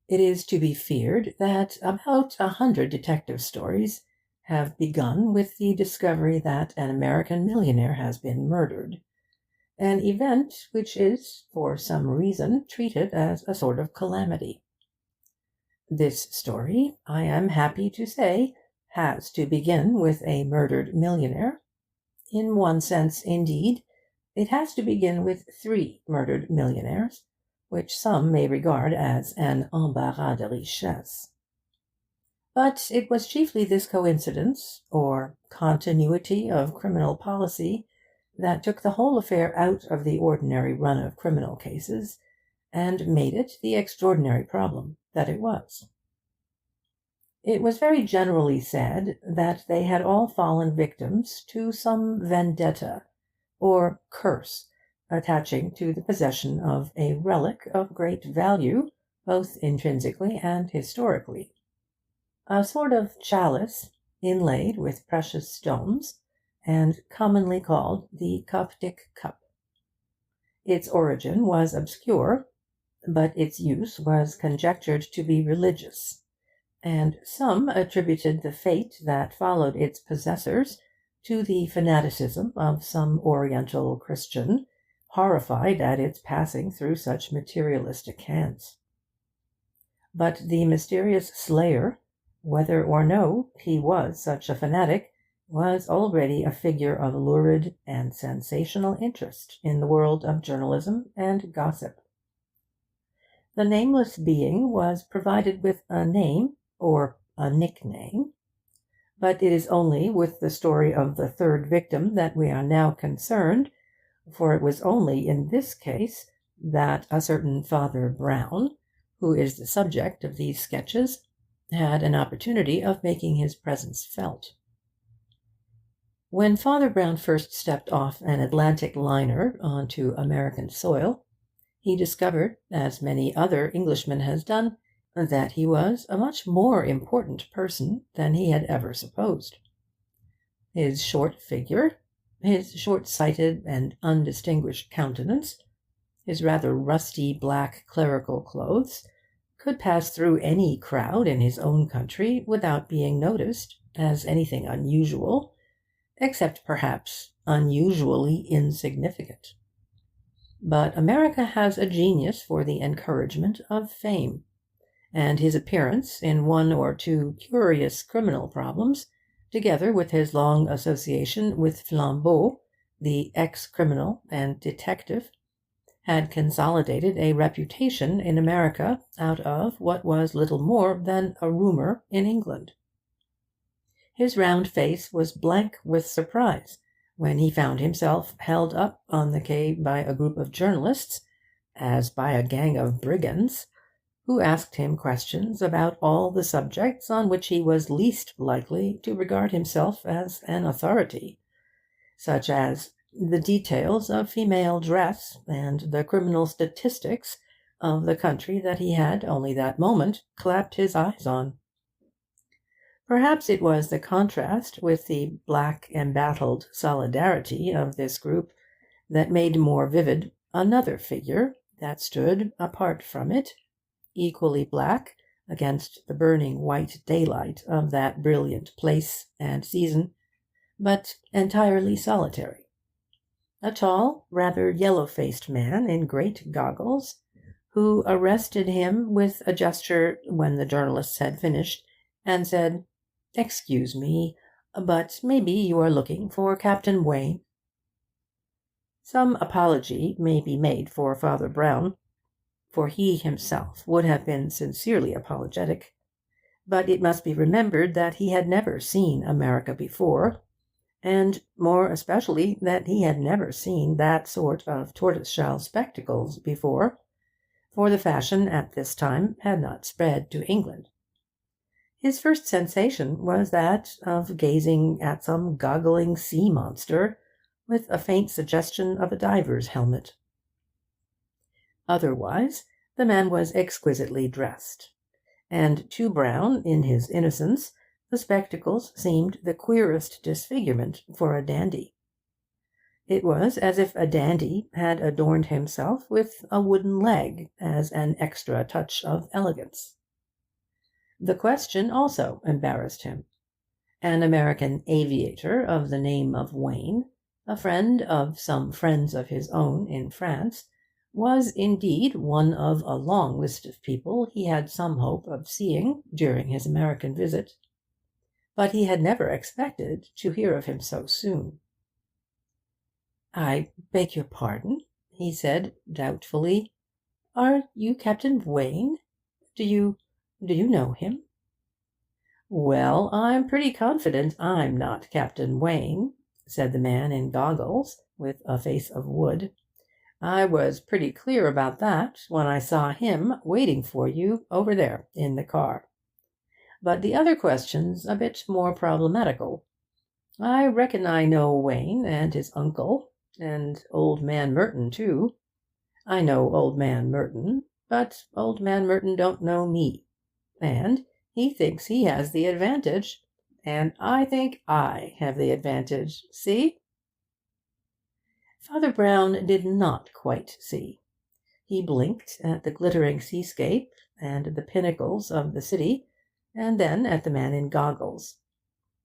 It is to be feared that about 100 detective stories have begun with the discovery that an American millionaire has been murdered, an event which is, for some reason, treated as a sort of calamity. This story, I am happy to say, has to begin with a murdered millionaire. In one sense, indeed, it has to begin with 3 murdered millionaires, which some may regard as an embarras de richesse. But it was chiefly this coincidence, or continuity of criminal policy, that took the whole affair out of the ordinary run of criminal cases, and made it the extraordinary problem that it was. It was very generally said that they had all fallen victims to some vendetta or curse attaching to the possession of a relic of great value, both intrinsically and historically. A sort of chalice inlaid with precious stones, and commonly called the Coptic cup. Its origin was obscure, but its use was conjectured to be religious, and some attributed the fate that followed its possessors to the fanaticism of some Oriental Christian, horrified at its passing through such materialistic hands. But the mysterious slayer, whether or no he was such a fanatic, was already a figure of lurid and sensational interest in the world of journalism and gossip. The nameless being was provided with a name, or a nickname, but it is only with the story of the 3rd victim that we are now concerned, for it was only in this case that a certain Father Brown, who is the subject of these sketches, had an opportunity of making his presence felt. When Father Brown first stepped off an Atlantic liner onto American soil, he discovered, as many other Englishmen has done, that he was a much more important person than he had ever supposed. His short figure, his short-sighted and undistinguished countenance, his rather rusty black clerical clothes, could pass through any crowd in his own country without being noticed as anything unusual, except perhaps unusually insignificant. But America has a genius for the encouragement of fame, and his appearance in 1 or 2 curious criminal problems, together with his long association with Flambeau, the ex-criminal and detective, had consolidated a reputation in America out of what was little more than a rumour in England. His round face was blank with surprise when he found himself held up on the quay by a group of journalists, as by a gang of brigands, who asked him questions about all the subjects on which he was least likely to regard himself as an authority, such as the details of female dress and the criminal statistics of the country that he had only that moment clapped his eyes on. Perhaps it was the contrast with the black embattled solidarity of this group that made more vivid another figure that stood apart from it, equally black against the burning white daylight of that brilliant place and season, but entirely solitary. A tall, rather yellow-faced man in great goggles, who arrested him with a gesture when the journalists had finished, and said, "Excuse me, but maybe you are looking for Captain Wayne." Some apology may be made for Father Brown, for he himself would have been sincerely apologetic, but it must be remembered that he had never seen America before, and more especially that he had never seen that sort of tortoise-shell spectacles before, for the fashion at this time had not spread to England. His first sensation was that of gazing at some goggling sea monster with a faint suggestion of a diver's helmet. Otherwise, the man was exquisitely dressed, and to Brown, in his innocence, the spectacles seemed the queerest disfigurement for a dandy. It was as if a dandy had adorned himself with a wooden leg as an extra touch of elegance. The question also embarrassed him. An American aviator of the name of Wayne, a friend of some friends of his own in France, was indeed one of a long list of people he had some hope of seeing during his American visit. But he had never expected to hear of him so soon. "I beg your pardon," he said doubtfully. "Are you Captain Wayne? Do you know him?" "Well, I'm pretty confident I'm not Captain Wayne," said the man in goggles, with a face of wood. "I was pretty clear about that when I saw him waiting for you over there in the car. But the other question's a bit more problematical. I reckon I know Wayne and his uncle, and old man Merton, too. I know old man Merton, but old man Merton don't know me. And he thinks he has the advantage, and I think I have the advantage. See?" Father Brown did not quite see. He blinked at the glittering seascape and the pinnacles of the city, and then at the man in goggles.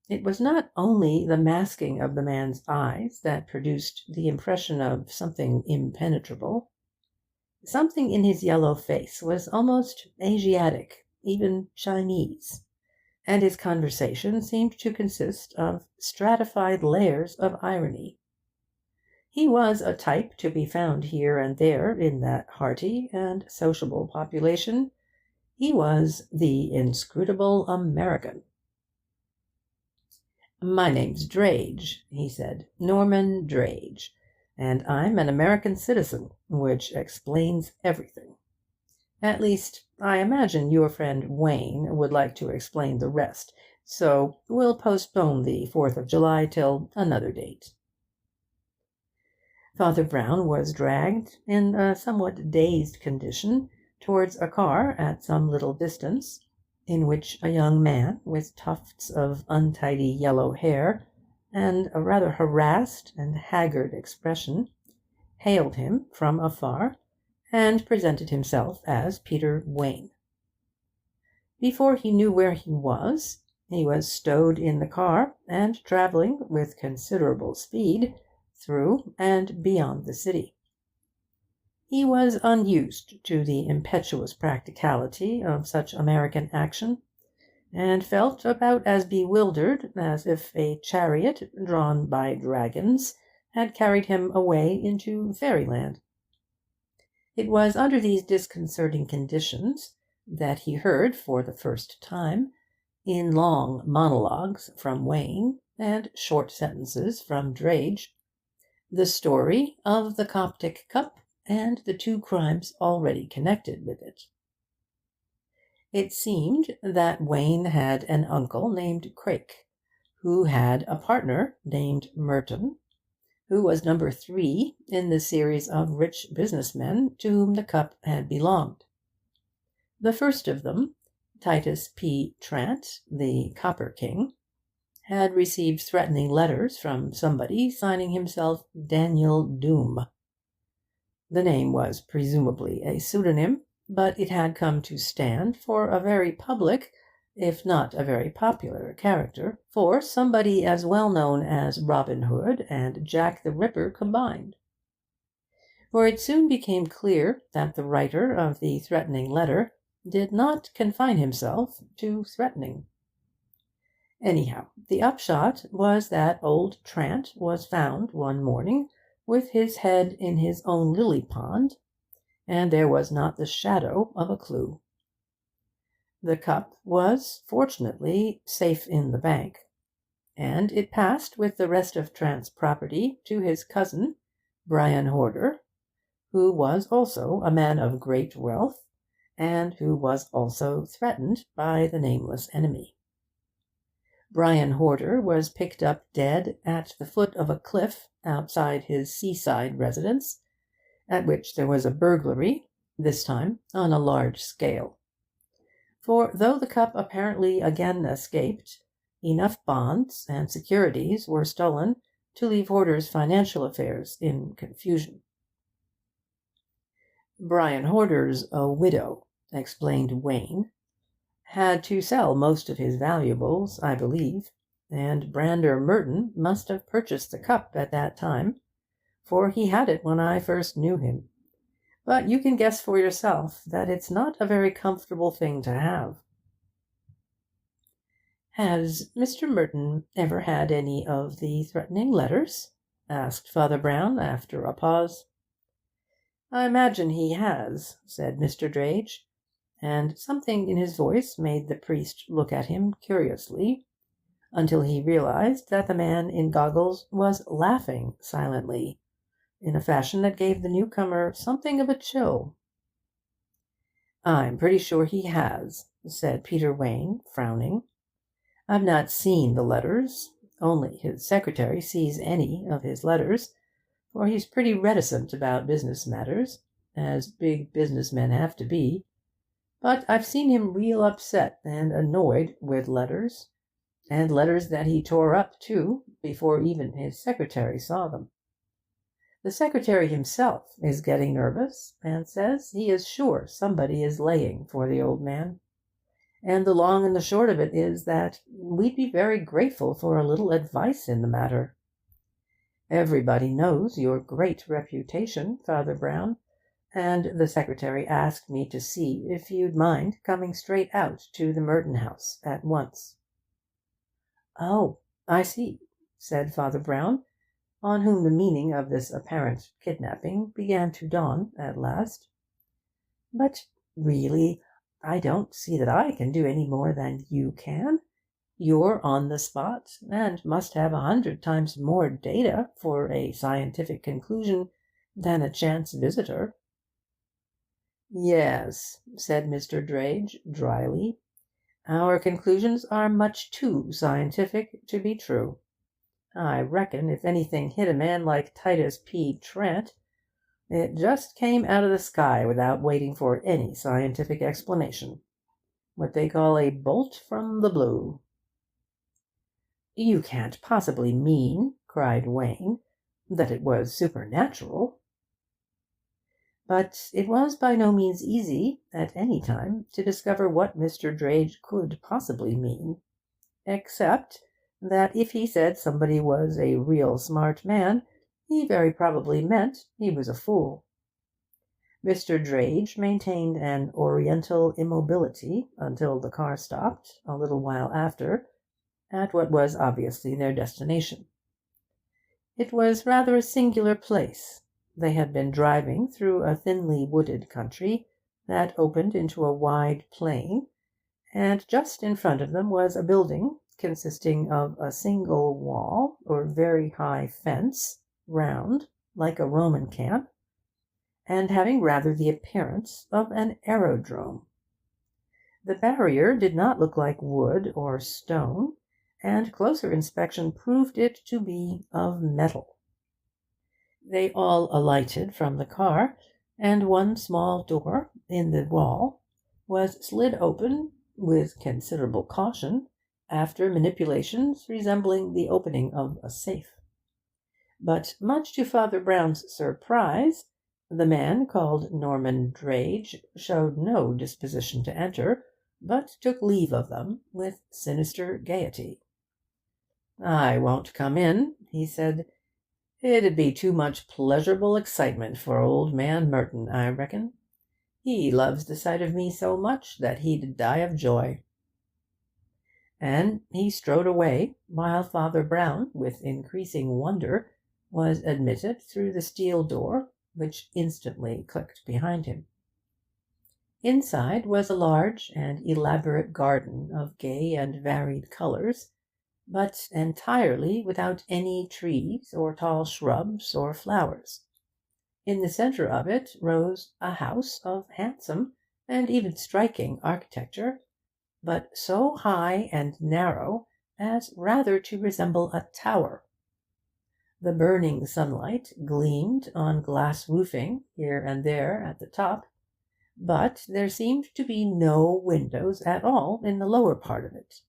It was not only the masking of the man's eyes that produced the impression of something impenetrable. Something in his yellow face was almost Asiatic, even Chinese, and his conversation seemed to consist of stratified layers of irony. He was a type to be found here and there in that hearty and sociable population. He was the inscrutable American. "My name's Drage," he said, "Norman Drage, and I'm an American citizen, which explains everything. At least, I imagine your friend Wayne would like to explain the rest, so we'll postpone the 4th of July till another date." Father Brown was dragged, in a somewhat dazed condition, towards a car at some little distance, in which a young man with tufts of untidy yellow hair and a rather harassed and haggard expression hailed him from afar and presented himself as Peter Wayne. Before he knew where he was stowed in the car and travelling with considerable speed through and beyond the city. He was unused to the impetuous practicality of such American action, and felt about as bewildered as if a chariot drawn by dragons had carried him away into fairyland. It was under these disconcerting conditions that he heard for the first time, in long monologues from Wayne and short sentences from Drage, the story of the Coptic cup and the two crimes already connected with it. It seemed that Wayne had an uncle named Craik, who had a partner named Merton, who was number 3 in the series of rich businessmen to whom the cup had belonged. The first of them, Titus P. Trant, the Copper King, had received threatening letters from somebody signing himself Daniel Doom. The name was presumably a pseudonym, but it had come to stand for a very public, if not a very popular character, for somebody as well known as Robin Hood and Jack the Ripper combined. For it soon became clear that the writer of the threatening letter did not confine himself to threatening. Anyhow, the upshot was that old Trant was found one morning with his head in his own lily pond, and there was not the shadow of a clue. The cup was fortunately safe in the bank, and it passed with the rest of Trant's property to his cousin, Brian Horder, who was also a man of great wealth, and who was also threatened by the nameless enemy. Brian Horder was picked up dead at the foot of a cliff outside his seaside residence, at which there was a burglary, this time on a large scale. For though the cup apparently again escaped, enough bonds and securities were stolen to leave Horder's financial affairs in confusion. "Brian Horder's a widow," explained Wayne, had to sell most of his valuables, I believe, and Brander Merton must have purchased the cup at that time, for he had it when I first knew him. But you can guess for yourself that it's not a very comfortable thing to have. "Has Mr. Merton ever had any of the threatening letters?" asked Father Brown after a pause. "I imagine he has," said Mr. Drage, and something in his voice made the priest look at him curiously, until he realized that the man in goggles was laughing silently, in a fashion that gave the newcomer something of a chill. "I'm pretty sure he has," said Peter Wayne, frowning. "I've not seen the letters. Only his secretary sees any of his letters, for he's pretty reticent about business matters, as big business men have to be. But I've seen him real upset and annoyed with letters, and letters that he tore up, too, before even his secretary saw them. The secretary himself is getting nervous, and says he is sure somebody is laying for the old man. And the long and the short of it is that we'd be very grateful for a little advice in the matter. Everybody knows your great reputation, Father Brown, and the secretary asked me to see if you'd mind coming straight out to the Merton house at once." "Oh, I see," said Father Brown, on whom the meaning of this apparent kidnapping began to dawn at last. "But really, I don't see that I can do any more than you can. You're on the spot, and must have 100 times more data for a scientific conclusion than a chance visitor." "Yes," said Mr. Drage dryly, "our conclusions are much too scientific to be true. I reckon if anything hit a man like Titus P. Trent, it just came out of the sky without waiting for any scientific explanation. What they call a bolt from the blue." "You can't possibly mean," cried Wayne, "that it was supernatural?" But it was by no means easy, at any time, to discover what Mr. Drage could possibly mean, except that if he said somebody was a real smart man, he very probably meant he was a fool. Mr. Drage maintained an oriental immobility until the car stopped, a little while after, at what was obviously their destination. It was rather a singular place. They had been driving through a thinly wooded country that opened into a wide plain, and just in front of them was a building consisting of a single wall or very high fence, round, like a Roman camp, and having rather the appearance of an aerodrome. The barrier did not look like wood or stone, and closer inspection proved it to be of metal. They all alighted from the car, and one small door in the wall was slid open with considerable caution, after manipulations resembling the opening of a safe. But much to Father Brown's surprise, the man called Norman Drage showed no disposition to enter, but took leave of them with sinister gaiety. "I won't come in," he said. "It'd be too much pleasurable excitement for old man Merton, I reckon. He loves the sight of me so much that he'd die of joy." And he strode away, while Father Brown, with increasing wonder, was admitted through the steel door, which instantly clicked behind him. Inside was a large and elaborate garden of gay and varied colours, but entirely without any trees or tall shrubs or flowers. In the centre of it rose a house of handsome and even striking architecture, but so high and narrow as rather to resemble a tower. The burning sunlight gleamed on glass roofing here and there at the top, but there seemed to be no windows at all in the lower part of it.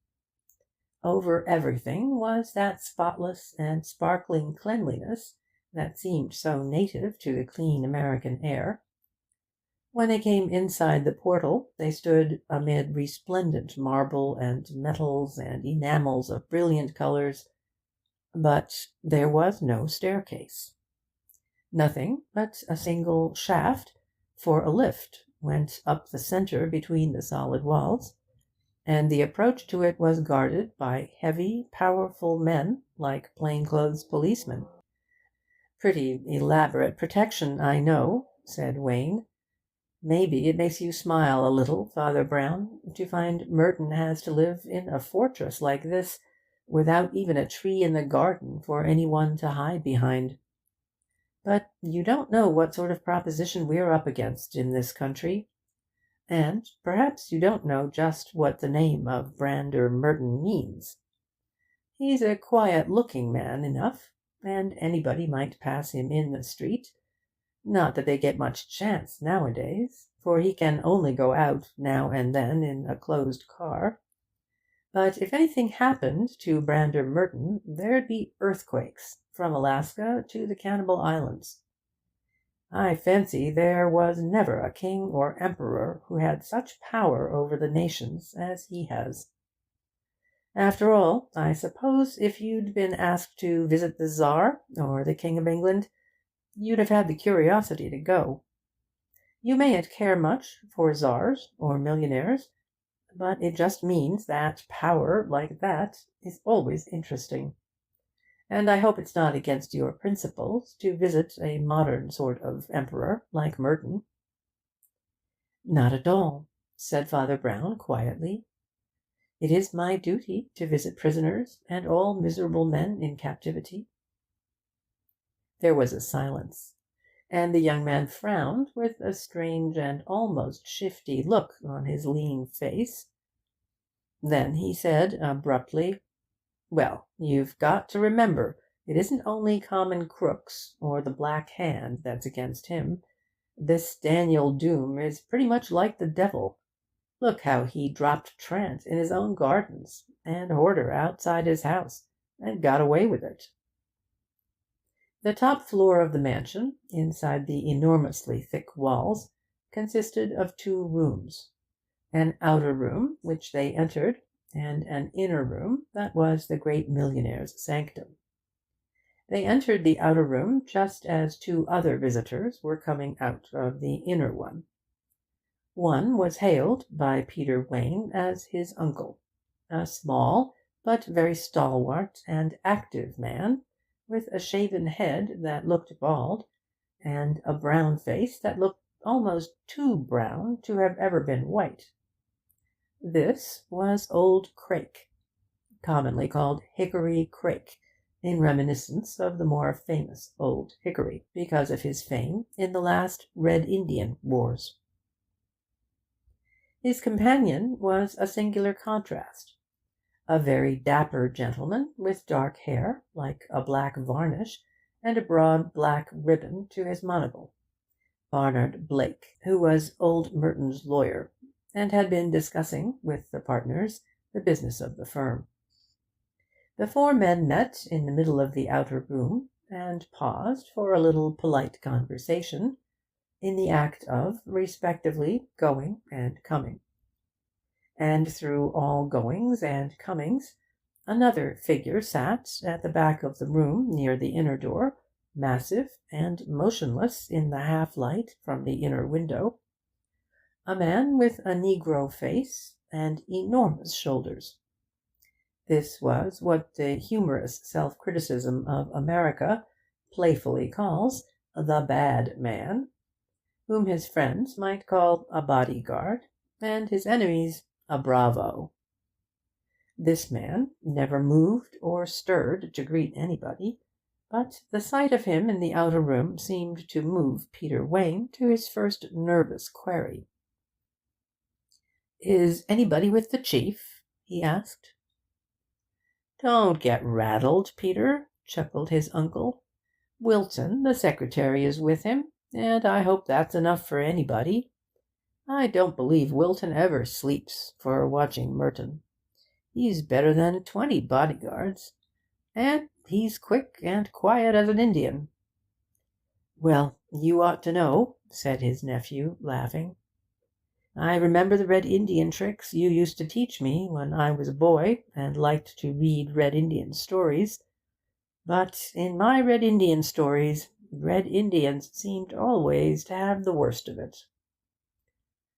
Over everything was that spotless and sparkling cleanliness that seemed so native to the clean American air. When they came inside the portal, they stood amid resplendent marble and metals and enamels of brilliant colours, but there was no staircase. Nothing but a single shaft for a lift went up the centre between the solid walls, and the approach to it was guarded by heavy, powerful men like plainclothes policemen. "Pretty elaborate protection, I know," said Wayne. "Maybe it makes you smile a little, Father Brown, to find Merton has to live in a fortress like this, without even a tree in the garden for any one to hide behind. But you don't know what sort of proposition we're up against in this country. And perhaps you don't know just what the name of Brander Merton means. He's a quiet-looking man enough, and anybody might pass him in the street. Not that they get much chance nowadays, for he can only go out now and then in a closed car. But if anything happened to Brander Merton, there'd be earthquakes from Alaska to the Cannibal Islands. I fancy there was never a king or emperor who had such power over the nations as he has. After all, I suppose if you'd been asked to visit the Tsar or the King of England, you'd have had the curiosity to go. You mayn't care much for Tsars or millionaires, but it just means that power like that is always interesting. And I hope it's not against your principles to visit a modern sort of emperor like Merton." "Not at all," said Father Brown quietly. "It is my duty to visit prisoners and all miserable men in captivity." There was a silence, and the young man frowned with a strange and almost shifty look on his lean face. Then he said abruptly, "Well, you've got to remember, it isn't only common crooks or the Black Hand that's against him. This Daniel Doom is pretty much like the devil. Look how he dropped Trant in his own gardens, and Horder outside his house, and got away with it." The top floor of the mansion, inside the enormously thick walls, consisted of two rooms: an outer room, which they entered, and an inner room that was the great millionaire's sanctum. They entered the outer room just as two other visitors were coming out of the inner one. One was hailed by Peter Wayne as his uncle, a small but very stalwart and active man, with a shaven head that looked bald, and a brown face that looked almost too brown to have ever been white. This was old Crake, commonly called Hickory Crake, in reminiscence of the more famous Old Hickory, because of his fame in the last Red Indian Wars. His companion was a singular contrast, a very dapper gentleman with dark hair like a black varnish and a broad black ribbon to his monocle, Barnard Blake, who was old Merton's lawyer, and had been discussing with the partners the business of the firm. The four men met in the middle of the outer room, and paused for a little polite conversation, in the act of, respectively, going and coming. And through all goings and comings, another figure sat at the back of the room near the inner door, massive and motionless in the half-light from the inner window, a man with a negro face and enormous shoulders. This was what the humorous self-criticism of America playfully calls the bad man, whom his friends might call a bodyguard, and his enemies a bravo. This man never moved or stirred to greet anybody, but the sight of him in the outer room seemed to move Peter Wayne to his first nervous query. "Is anybody with the chief?" he asked. "Don't get rattled, Peter," chuckled his uncle. "Wilton, the secretary, is with him, and I hope that's enough for anybody. I don't believe Wilton ever sleeps for watching Merton. He's better than 20 bodyguards, and he's quick and quiet as an Indian." "Well, you ought to know," said his nephew, laughing. "I remember the Red Indian tricks you used to teach me when I was a boy and liked to read Red Indian stories. But in my Red Indian stories, Red Indians seemed always to have the worst of it."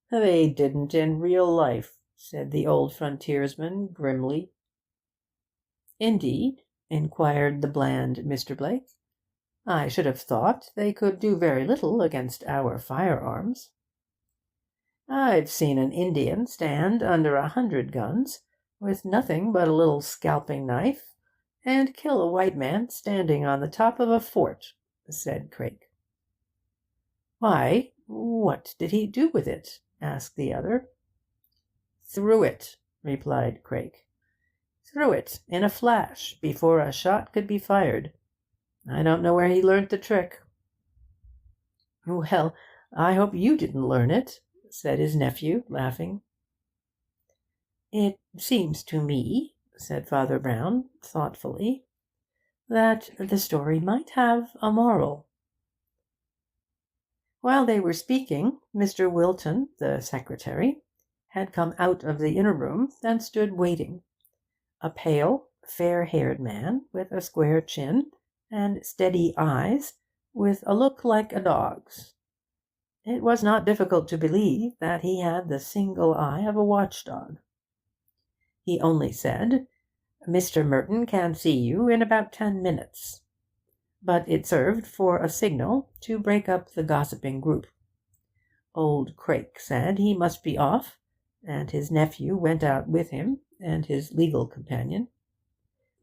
"They didn't in real life," said the old frontiersman grimly. "Indeed?" inquired the bland Mr. Blake. "I should have thought they could do very little against our firearms." "I've seen an Indian stand under 100 guns, with nothing but a little scalping knife, and kill a white man standing on the top of a fort," said Craik. "Why, what did he do with it?" asked the other. "Threw it," replied Craik. "Threw it in a flash, before a shot could be fired. I don't know where he learnt the trick." "Well, I hope you didn't learn it," said his nephew, laughing. "It seems to me," said Father Brown, thoughtfully, "that the story might have a moral." While they were speaking, Mr. Wilton, the secretary, had come out of the inner room and stood waiting. A pale, fair-haired man, with a square chin and steady eyes, with a look like a dog's. It was not difficult to believe that he had the single eye of a watchdog. He only said, "Mr. Merton can see you in about 10 minutes." But it served for a signal to break up the gossiping group. Old Craik said he must be off, and his nephew went out with him and his legal companion,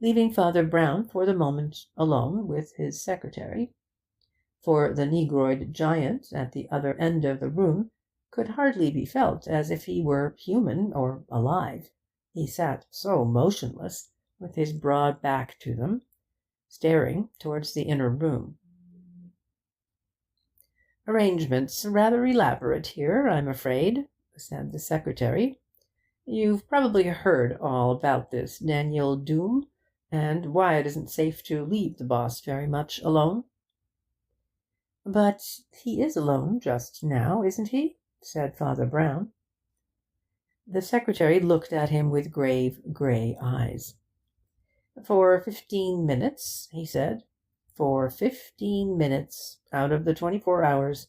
leaving Father Brown for the moment alone with his secretary, for the negroid giant at the other end of the room could hardly be felt as if he were human or alive. He sat so motionless, with his broad back to them, staring towards the inner room. "Arrangements rather elaborate here, I'm afraid," said the secretary. "You've probably heard all about this Daniel Doom, and why it isn't safe to leave the boss very much alone." "But he is alone just now, isn't he?" said Father Brown. The secretary looked at him with grave grey eyes. "For 15 minutes," he said. "For 15 minutes out of the 24 hours.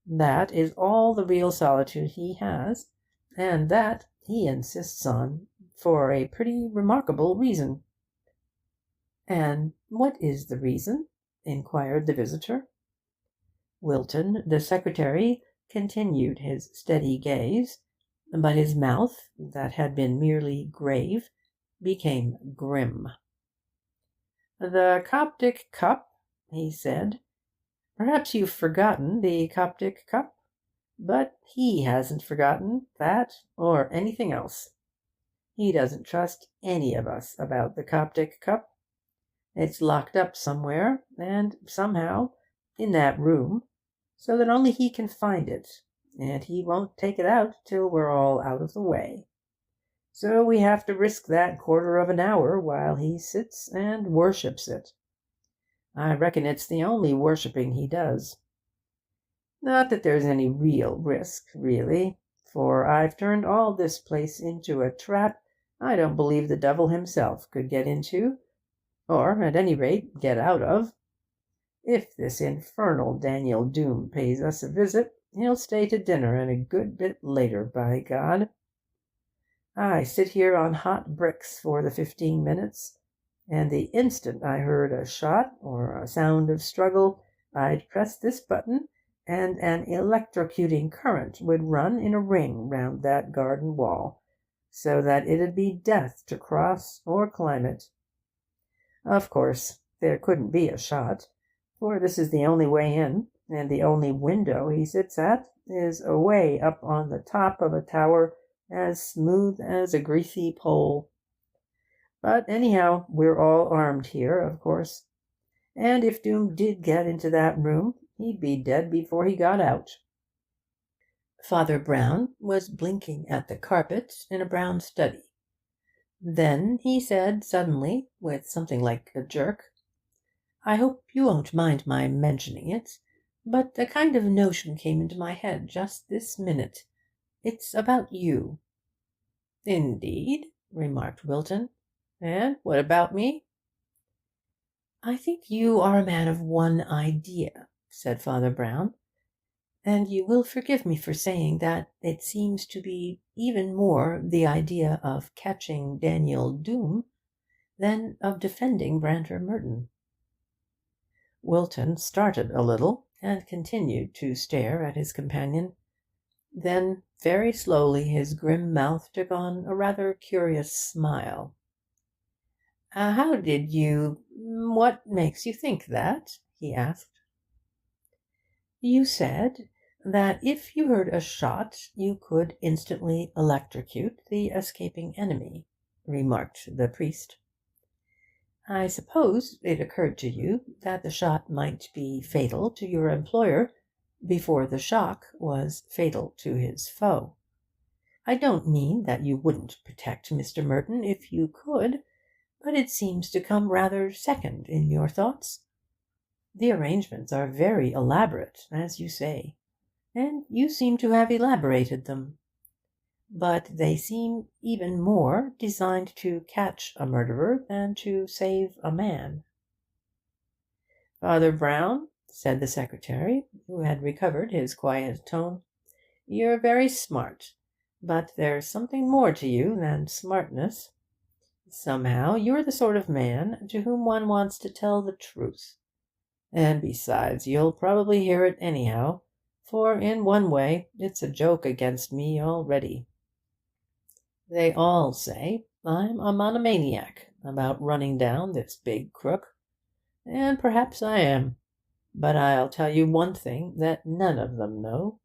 That is all the real solitude he has, and that he insists on, for a pretty remarkable reason." "And what is the reason?" inquired the visitor. Wilton, the secretary, continued his steady gaze, but his mouth, that had been merely grave, became grim. "The Coptic cup," he said. "Perhaps you've forgotten the Coptic cup, but he hasn't forgotten that or anything else. He doesn't trust any of us about the Coptic cup. It's locked up somewhere, and somehow, in that room, so that only he can find it, and he won't take it out till we're all out of the way. So we have to risk that quarter of an hour while he sits and worships it. I reckon it's the only worshipping he does. Not that there's any real risk, really, for I've turned all this place into a trap I don't believe the devil himself could get into, or at any rate get out of. If this infernal Daniel Doom pays us a visit, he'll stay to dinner and a good bit later, by God. I sit here on hot bricks for the 15 minutes, and the instant I heard a shot or a sound of struggle, I'd press this button, and an electrocuting current would run in a ring round that garden wall, so that it'd be death to cross or climb it. Of course, there couldn't be a shot, for this is the only way in, and the only window he sits at is away up on the top of a tower as smooth as a greasy pole. But anyhow, we're all armed here, of course, and if Doom did get into that room, he'd be dead before he got out." Father Brown was blinking at the carpet in a brown study. Then he said suddenly, with something like a jerk, "I hope you won't mind my mentioning it, But a kind of notion came into my head just this minute. It's about you." "Indeed?" remarked Wilton. "And what about me?" "I think you are a man of one idea," said Father Brown, "and you will forgive me for saying that it seems to be even more the idea of catching Daniel Doom than of defending Branter Merton." Wilton started a little, and continued to stare at his companion. Then, very slowly, his grim mouth took on a rather curious smile. How did you... what makes you think that?" he asked. "You said that if you heard a shot you could instantly electrocute the escaping enemy," remarked the priest. "I suppose it occurred to you that the shot might be fatal to your employer before the shock was fatal to his foe. I don't mean that you wouldn't protect Mr. Merton if you could, but it seems to come rather second in your thoughts. The arrangements are very elaborate, as you say, and you seem to have elaborated them. But they seem even more designed to catch a murderer than to save a man." "Father Brown," said the secretary, who had recovered his quiet tone, "you're very smart, but there's something more to you than smartness. Somehow you're the sort of man to whom one wants to tell the truth. And besides, you'll probably hear it anyhow, for in one way it's a joke against me already. They all say I'm a monomaniac about running down this big crook, and perhaps I am, but I'll tell you one thing that none of them know.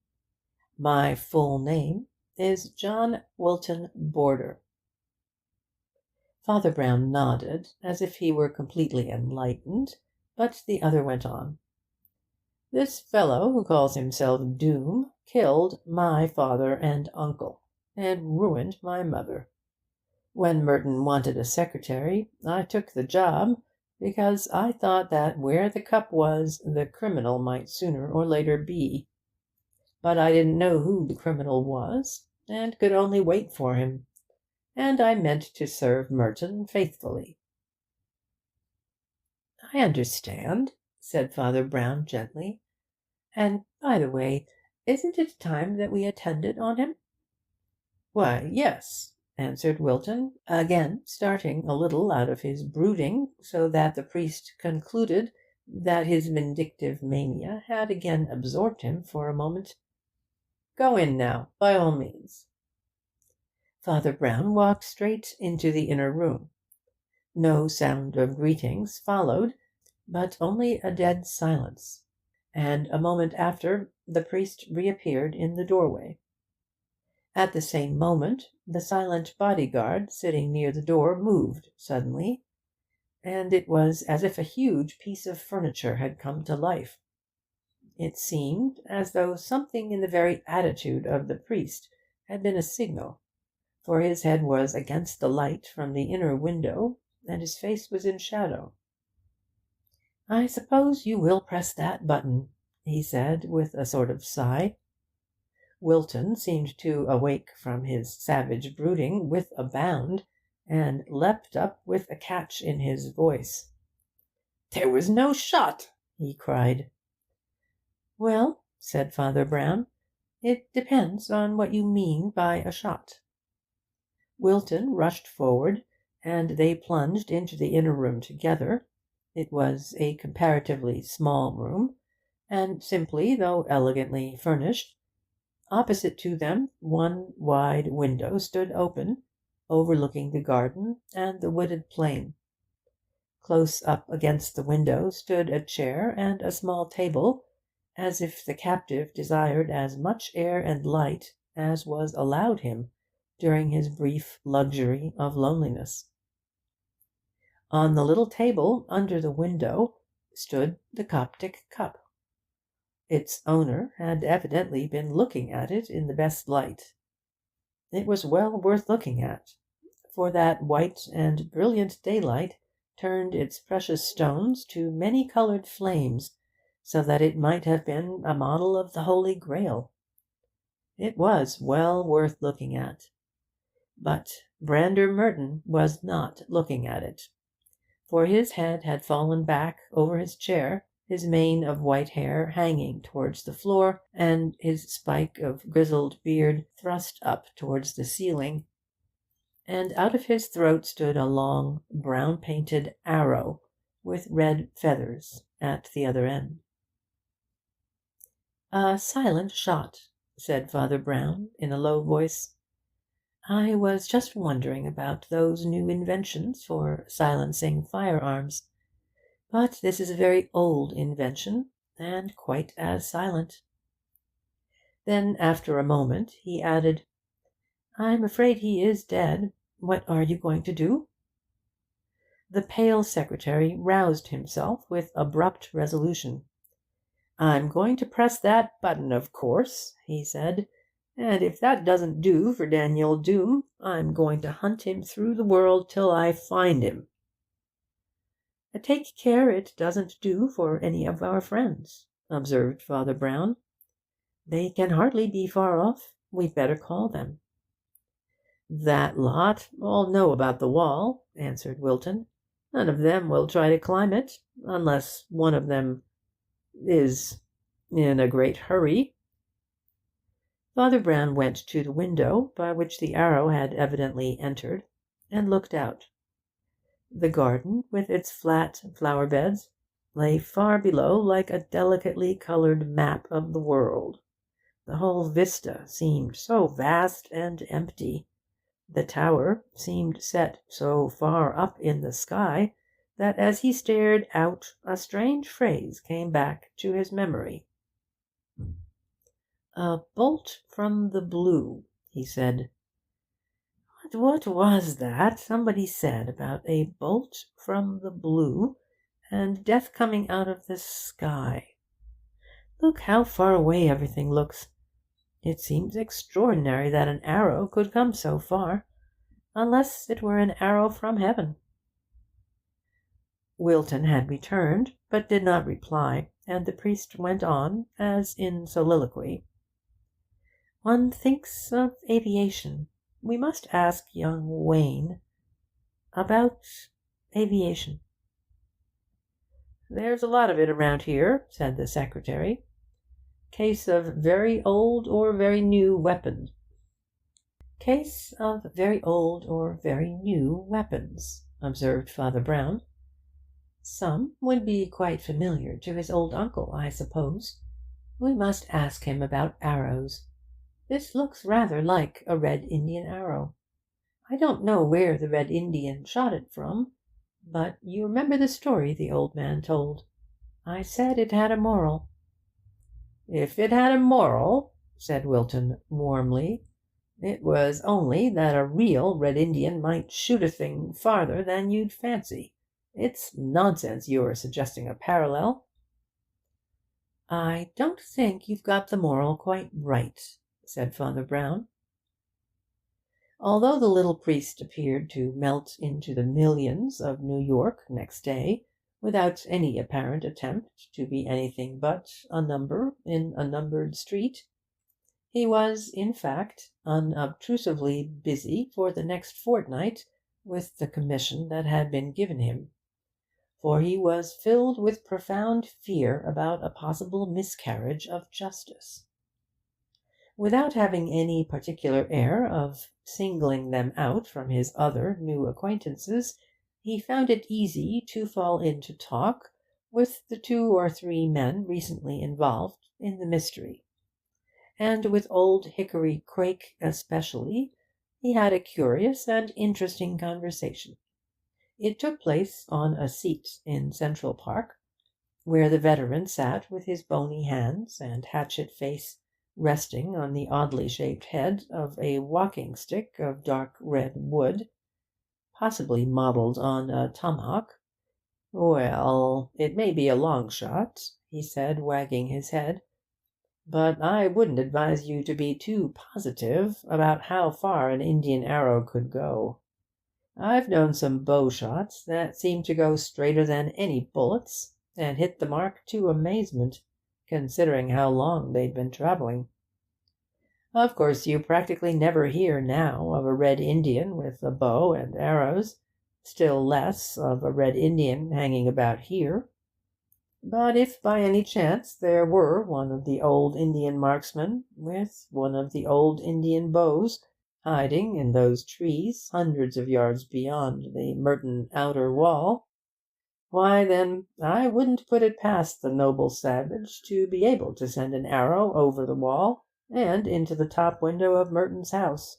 My full name is John Wilton Border." Father Brown nodded, as if he were completely enlightened, but the other went on. "This fellow who calls himself Doom killed my father and uncle, and ruined my mother. When Merton wanted a secretary, I took the job, because I thought that where the cup was, the criminal might sooner or later be. But I didn't know who the criminal was, and could only wait for him, and I meant to serve Merton faithfully." "I understand," said Father Brown gently. "And, by the way, isn't it time that we attended on him?" "Why, yes," answered Wilton, again starting a little out of his brooding, so that the priest concluded that his vindictive mania had again absorbed him for a moment. "Go in now, by all means." Father Brown walked straight into the inner room. No sound of greetings followed, but only a dead silence, and a moment after the priest reappeared in the doorway. At the same moment the silent bodyguard sitting near the door moved suddenly, and it was as if a huge piece of furniture had come to life. It seemed as though something in the very attitude of the priest had been a signal, for his head was against the light from the inner window, and his face was in shadow. "I suppose you will press that button," he said, with a sort of sigh. Wilton seemed to awake from his savage brooding with a bound, and leapt up with a catch in his voice. "There was no shot!" he cried. "Well," said Father Brown, "it depends on what you mean by a shot." Wilton rushed forward, and they plunged into the inner room together. It was a comparatively small room, and simply though elegantly furnished. Opposite to them one wide window stood open, overlooking the garden and the wooded plain. Close up against the window stood a chair and a small table, as if the captive desired as much air and light as was allowed him during his brief luxury of loneliness. On the little table under the window stood the Coptic cup. Its owner had evidently been looking at it in the best light. It was well worth looking at, for that white and brilliant daylight turned its precious stones to many-coloured flames so that it might have been a model of the Holy Grail. It was well worth looking at. But Brander Merton was not looking at it, for his head had fallen back over his chair, his mane of white hair hanging towards the floor, and his spike of grizzled beard thrust up towards the ceiling, and out of his throat stood a long, brown-painted arrow with red feathers at the other end. "A silent shot," said Father Brown in a low voice. "I was just wondering about those new inventions for silencing firearms. But this is a very old invention, and quite as silent." Then, after a moment, he added, "I'm afraid he is dead. What are you going to do?" The pale secretary roused himself with abrupt resolution. "I'm going to press that button, of course," he said, "and if that doesn't do for Daniel Doom, I'm going to hunt him through the world till I find him." "Take care it doesn't do for any of our friends," observed Father Brown. "They can hardly be far off. We'd better call them." "That lot all know about the wall," answered Wilton. "None of them will try to climb it, unless one of them is in a great hurry." Father Brown went to the window by which the arrow had evidently entered, and looked out. The garden, with its flat flower beds, lay far below like a delicately coloured map of the world. The whole vista seemed so vast and empty. The tower seemed set so far up in the sky that as he stared out a strange phrase came back to his memory. "A bolt from the blue," he said. What was that somebody said about a bolt from the blue and death coming out of the sky? Look how far away everything looks. It seems extraordinary that an arrow could come so far, unless it were an arrow from heaven." Wilton had returned, but did not reply, and the priest went on, as in soliloquy. "One thinks of aviation. We must ask young Wayne about aviation." "There's a lot of it around here," said the secretary. "Case of very old or very new weapons." "Case of very old or very new weapons," observed Father Brown. "Some would be quite familiar to his old uncle, I suppose. We must ask him about arrows. This looks rather like a Red Indian arrow. I don't know where the Red Indian shot it from, but you remember the story the old man told. I said it had a moral." "If it had a moral," said Wilton warmly, "it was only that a real Red Indian might shoot a thing farther than you'd fancy. It's nonsense your suggesting a parallel." "I don't think you've got the moral quite right," said Father Brown. Although the little priest appeared to melt into the millions of New York next day, without any apparent attempt to be anything but a number in a numbered street, he was, in fact, unobtrusively busy for the next fortnight with the commission that had been given him, for he was filled with profound fear about a possible miscarriage of justice. Without having any particular air of singling them out from his other new acquaintances, he found it easy to fall into talk with the 2 or 3 men recently involved in the mystery, and with old Hickory Crake especially he had a curious and interesting conversation. It took place on a seat in Central Park, where the veteran sat with his bony hands and hatchet face resting on the oddly shaped head of a walking-stick of dark red wood, possibly modelled on a tomahawk. "Well, it may be a long shot," he said, wagging his head, "but I wouldn't advise you to be too positive about how far an Indian arrow could go. I've known some bow shots that seemed to go straighter than any bullets, and hit the mark to amazement, considering how long they'd been travelling. Of course, you practically never hear now of a Red Indian with a bow and arrows, still less of a Red Indian hanging about here. But if by any chance there were one of the old Indian marksmen, with one of the old Indian bows, hiding in those trees hundreds of yards beyond the Merton outer wall, why, then, I wouldn't put it past the noble savage to be able to send an arrow over the wall and into the top window of Merton's house.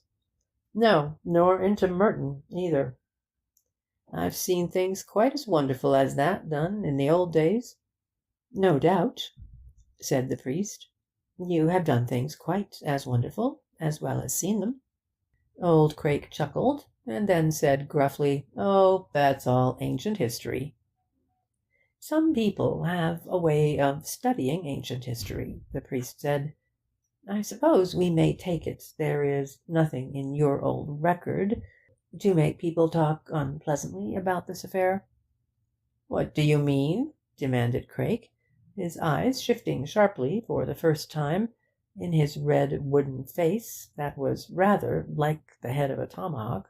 No, nor into Merton either. I've seen things quite as wonderful as that done in the old days. No doubt, said the priest. You have done things quite as wonderful, as well as seen them. Old Craik chuckled, and then said gruffly, "Oh, that's all ancient history." Some people have a way of studying ancient history, the priest said. I suppose we may take it there is nothing in your old record to make people talk unpleasantly about this affair. What do you mean? Demanded Craik, his eyes shifting sharply for the first time in his red wooden face that was rather like the head of a tomahawk.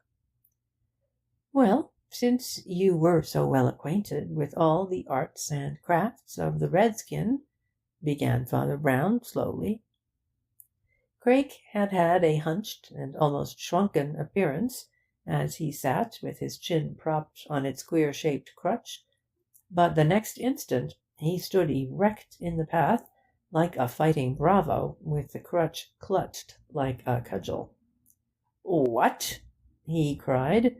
Well, since you were so well acquainted with all the arts and crafts of the redskin, began Father Brown slowly. Craik had had a hunched and almost shrunken appearance as he sat with his chin propped on its queer-shaped crutch, but the next instant he stood erect in the path, like a fighting bravo, with the crutch clutched like a cudgel. "What?" he cried,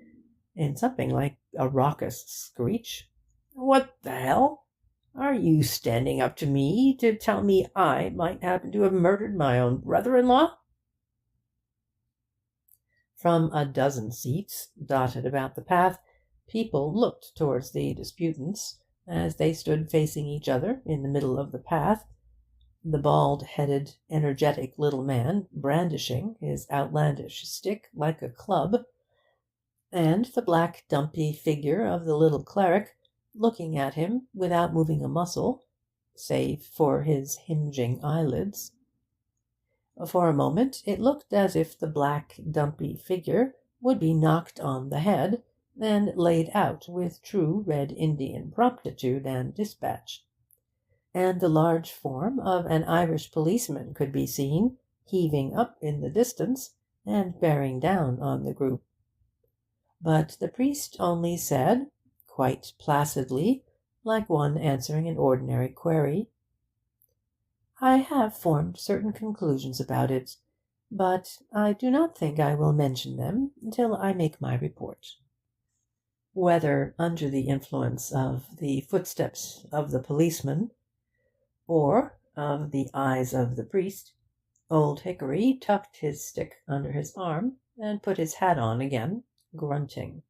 in something like a raucous screech. "What the hell? Are you standing up to me to tell me I might happen to have murdered my own brother-in-law?" From a dozen seats dotted about the path, people looked towards the disputants as they stood facing each other in the middle of the path, the bald-headed, energetic little man brandishing his outlandish stick like a club, and the black dumpy figure of the little cleric looking at him without moving a muscle, save for his hinging eyelids. For a moment it looked as if the black dumpy figure would be knocked on the head and laid out with true Red Indian promptitude and dispatch, and the large form of an Irish policeman could be seen, heaving up in the distance and bearing down on the group. But the priest only said, quite placidly, like one answering an ordinary query, "I have formed certain conclusions about it, but I do not think I will mention them until I make my report." Whether under the influence of the footsteps of the policeman or of the eyes of the priest, Old Hickory tucked his stick under his arm and put his hat on again, grunting.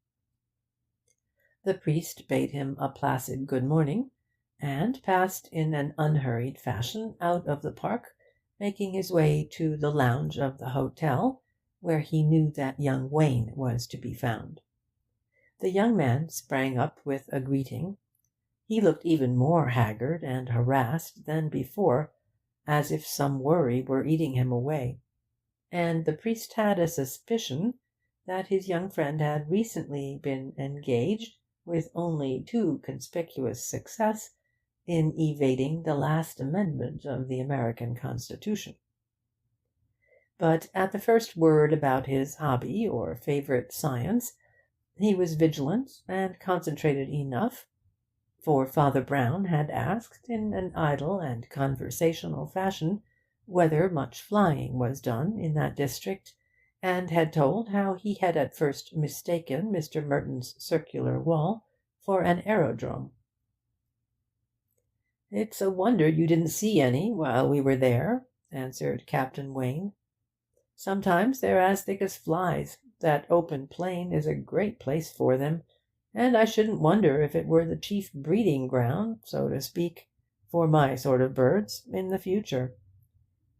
The priest bade him a placid good morning, and passed in an unhurried fashion out of the park, making his way to the lounge of the hotel, where he knew that young Wayne was to be found. The young man sprang up with a greeting. He looked even more haggard and harassed than before, as if some worry were eating him away, and the priest had a suspicion that his young friend had recently been engaged, with only too conspicuous success, in evading the last amendment of the American Constitution. But at the first word about his hobby or favourite science, he was vigilant and concentrated enough, for Father Brown had asked, in an idle and conversational fashion, whether much flying was done in that district, and had told how he had at first mistaken Mr. Merton's circular wall for an aerodrome. "It's a wonder you didn't see any while we were there," answered Captain Wayne. "Sometimes they're as thick as flies. That open plain is a great place for them, and I shouldn't wonder if it were the chief breeding ground, so to speak, for my sort of birds in the future.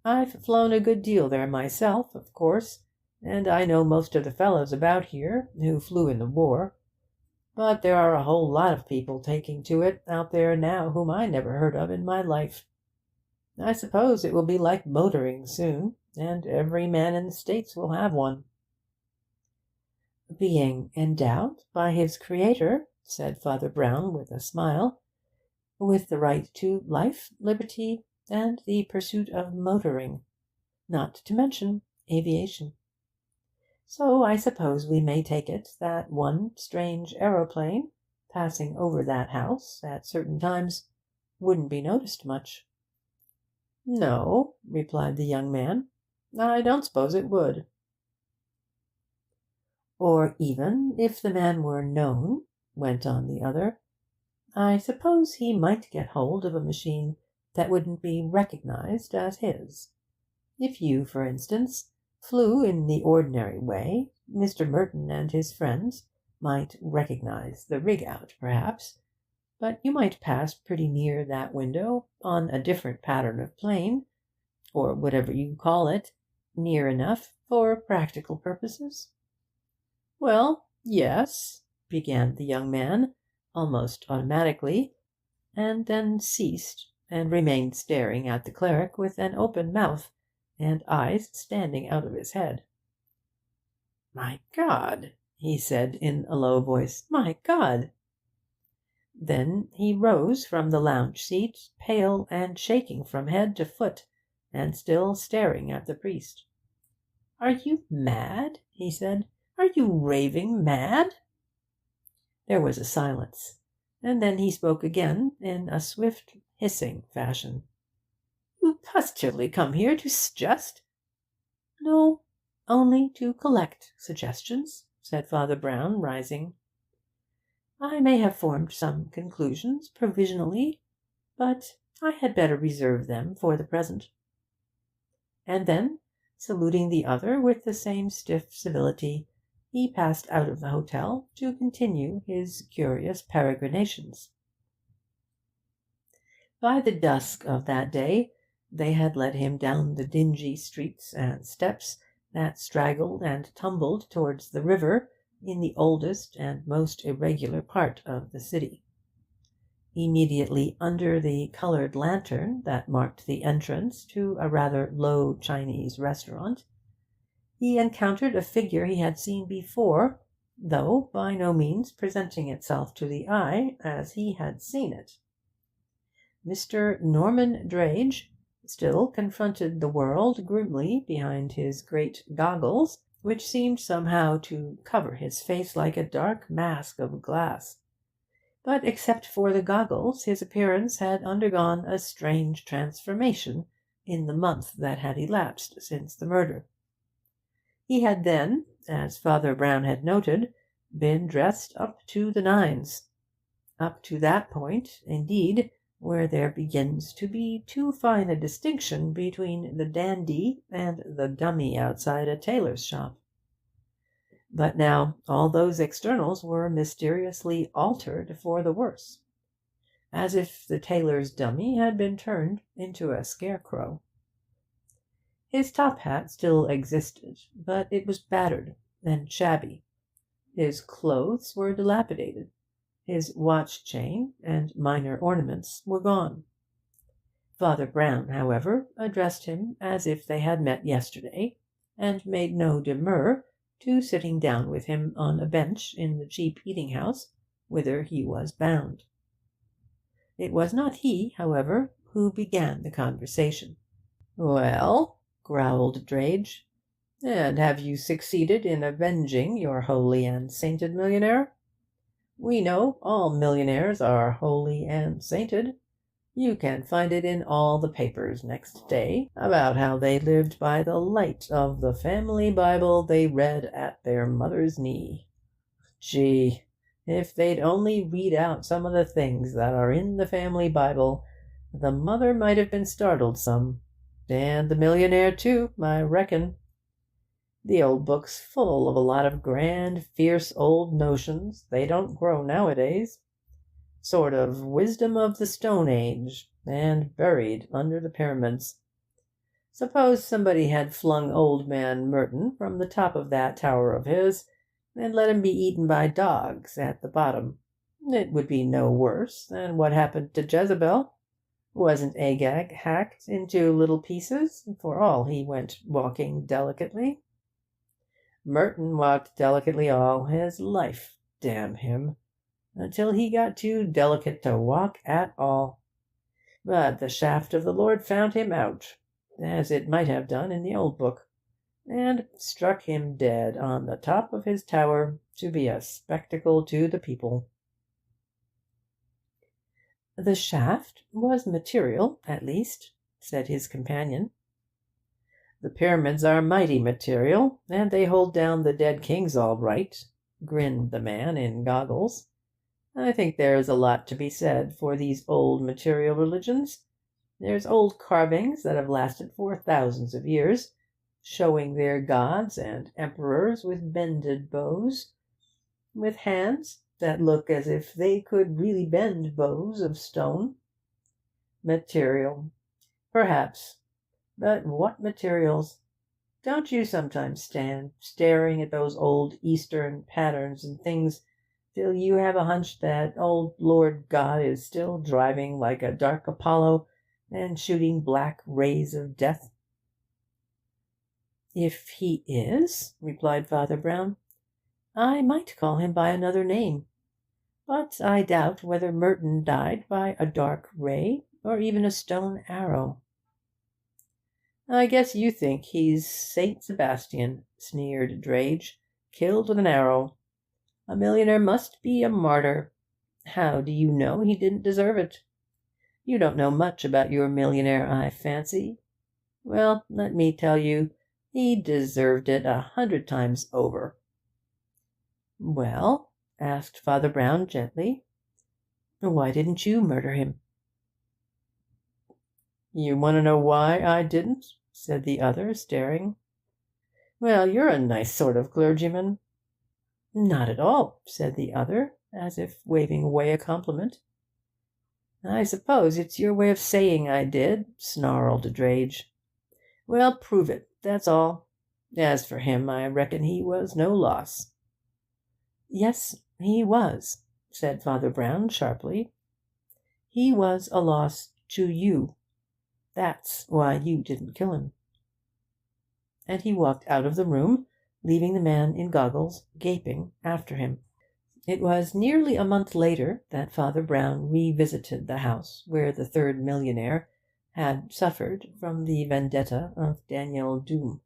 I've flown a good deal there myself, of course, and I know most of the fellows about here who flew in the war. But there are a whole lot of people taking to it out there now whom I never heard of in my life. I suppose it will be like motoring soon, and every man in the States will have one." "Being endowed by his Creator," said Father Brown with a smile, "with the right to life, liberty, and the pursuit of motoring, not to mention aviation. So I suppose we may take it that one strange aeroplane, passing over that house at certain times, wouldn't be noticed much." "No," replied the young man, "I don't suppose it would." "Or even if the man were known," went on the other, "I suppose he might get hold of a machine that wouldn't be recognised as his. If you, for instance, flew in the ordinary way, Mr. Merton and his friends might recognise the rig out, perhaps, but you might pass pretty near that window on a different pattern of plane, or whatever you call it, near enough for practical purposes." "Well, yes," began the young man, almost automatically, and then ceased, and remained staring at the cleric with an open mouth and eyes standing out of his head. "My God!" he said in a low voice. "My God!" Then he rose from the lounge seat, pale and shaking from head to foot, and still staring at the priest. "Are you mad?" he said. "Are you raving mad?" There was a silence, and then he spoke again in a swift, hissing fashion. "You positively come here to suggest—" "No, only to collect suggestions," said Father Brown, rising. "I may have formed some conclusions provisionally, but I had better reserve them for the present." And then, saluting the other with the same stiff civility, he passed out of the hotel to continue his curious peregrinations. By the dusk of that day they had led him down the dingy streets and steps that straggled and tumbled towards the river in the oldest and most irregular part of the city. Immediately under the coloured lantern that marked the entrance to a rather low Chinese restaurant, he encountered a figure he had seen before, though by no means presenting itself to the eye as he had seen it. Mr. Norman Drage still confronted the world grimly behind his great goggles, which seemed somehow to cover his face like a dark mask of glass. But except for the goggles, his appearance had undergone a strange transformation in the month that had elapsed since the murder. He had then, as Father Brown had noted, been dressed up to the nines. Up to that point, indeed, where there begins to be too fine a distinction between the dandy and the dummy outside a tailor's shop. But now all those externals were mysteriously altered for the worse, as if the tailor's dummy had been turned into a scarecrow. His top hat still existed, but it was battered and shabby. His clothes were dilapidated. His watch chain and minor ornaments were gone. Father Brown, however, addressed him as if they had met yesterday, and made no demur to sitting down with him on a bench in the cheap eating-house whither he was bound. It was not he, however, who began the conversation. "Well," growled Drage, "and have you succeeded in avenging your holy and sainted millionaire? We know all millionaires are holy and sainted. You can find it in all the papers next day about how they lived by the light of the family Bible they read at their mother's knee. Gee, if they'd only read out some of the things that are in the family Bible, the mother might have been startled some. And the millionaire, too, I reckon. The old book's full of a lot of grand, fierce old notions. They don't grow nowadays. Sort of wisdom of the Stone Age, and buried under the pyramids. Suppose somebody had flung old man Merton from the top of that tower of his, and let him be eaten by dogs at the bottom. It would be no worse than what happened to Jezebel. Wasn't Agag hacked into little pieces, for all he went walking delicately? Merton walked delicately all his life, damn him, until he got too delicate to walk at all. But the shaft of the Lord found him out, as it might have done in the old book, and struck him dead on the top of his tower to be a spectacle to the people. The shaft was material, at least, said his companion. The pyramids are mighty material, and they hold down the dead kings all right, grinned the man in goggles. I think there's a lot to be said for these old material religions. There's old carvings that have lasted for thousands of years, showing their gods and emperors with bended bows, with hands that look as if they could really bend bows of stone. Material, perhaps, but what materials? Don't you sometimes stand staring at those old Eastern patterns and things till you have a hunch that old Lord God is still driving like a dark Apollo and shooting black rays of death? If he is, replied Father Brown, I might call him by another name. But I doubt whether Merton died by a dark ray or even a stone arrow. I guess you think he's Saint Sebastian, sneered Drage, killed with an arrow. A millionaire must be a martyr. How do you know he didn't deserve it? You don't know much about your millionaire, I fancy. Well, let me tell you, he deserved it 100 times over. Well, asked Father Brown gently, why didn't you murder him? You want to know why I didn't? Said the other, staring. Well, you're a nice sort of clergyman. Not at all, said the other, as if waving away a compliment. I suppose it's your way of saying I did, snarled Drage. Well, prove it, that's all. As for him, I reckon he was no loss. Yes, he was, said Father Brown sharply. He was a loss to you. That's why you didn't kill him. And he walked out of the room, leaving the man in goggles gaping after him. It was nearly a month later that Father Brown revisited the house where the third millionaire had suffered from the vendetta of Daniel Doom.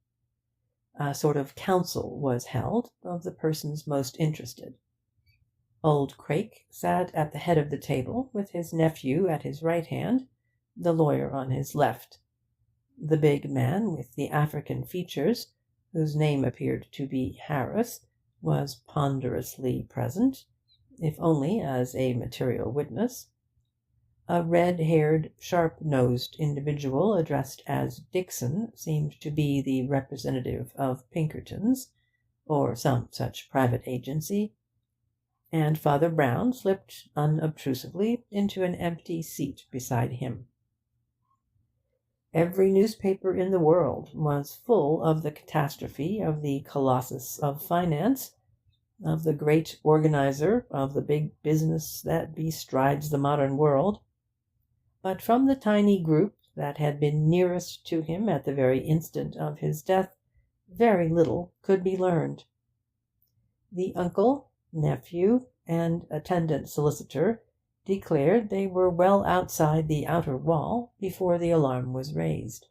A sort of council was held of the persons most interested. Old Crake sat at the head of the table with his nephew at his right hand, the lawyer on his left. The big man with the African features, whose name appeared to be Harris, was ponderously present, if only as a material witness. A red-haired, sharp-nosed individual addressed as Dixon seemed to be the representative of Pinkerton's, or some such private agency, and Father Brown slipped unobtrusively into an empty seat beside him. Every newspaper in the world was full of the catastrophe of the Colossus of Finance, of the great organizer of the big business that bestrides the modern world. But from the tiny group that had been nearest to him at the very instant of his death, very little could be learned. The uncle, nephew, and attendant solicitor declared they were well outside the outer wall before the alarm was raised,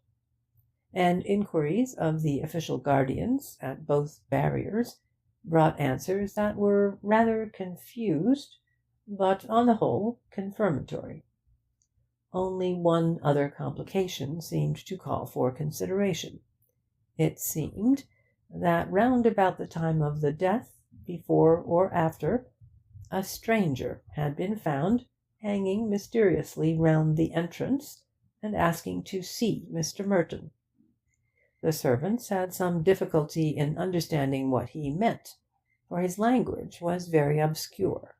and inquiries of the official guardians at both barriers brought answers that were rather confused, but on the whole confirmatory. Only one other complication seemed to call for consideration. It seemed that round about the time of the death, before or after, a stranger had been found hanging mysteriously round the entrance and asking to see Mr. Merton. The servants had some difficulty in understanding what he meant, for his language was very obscure.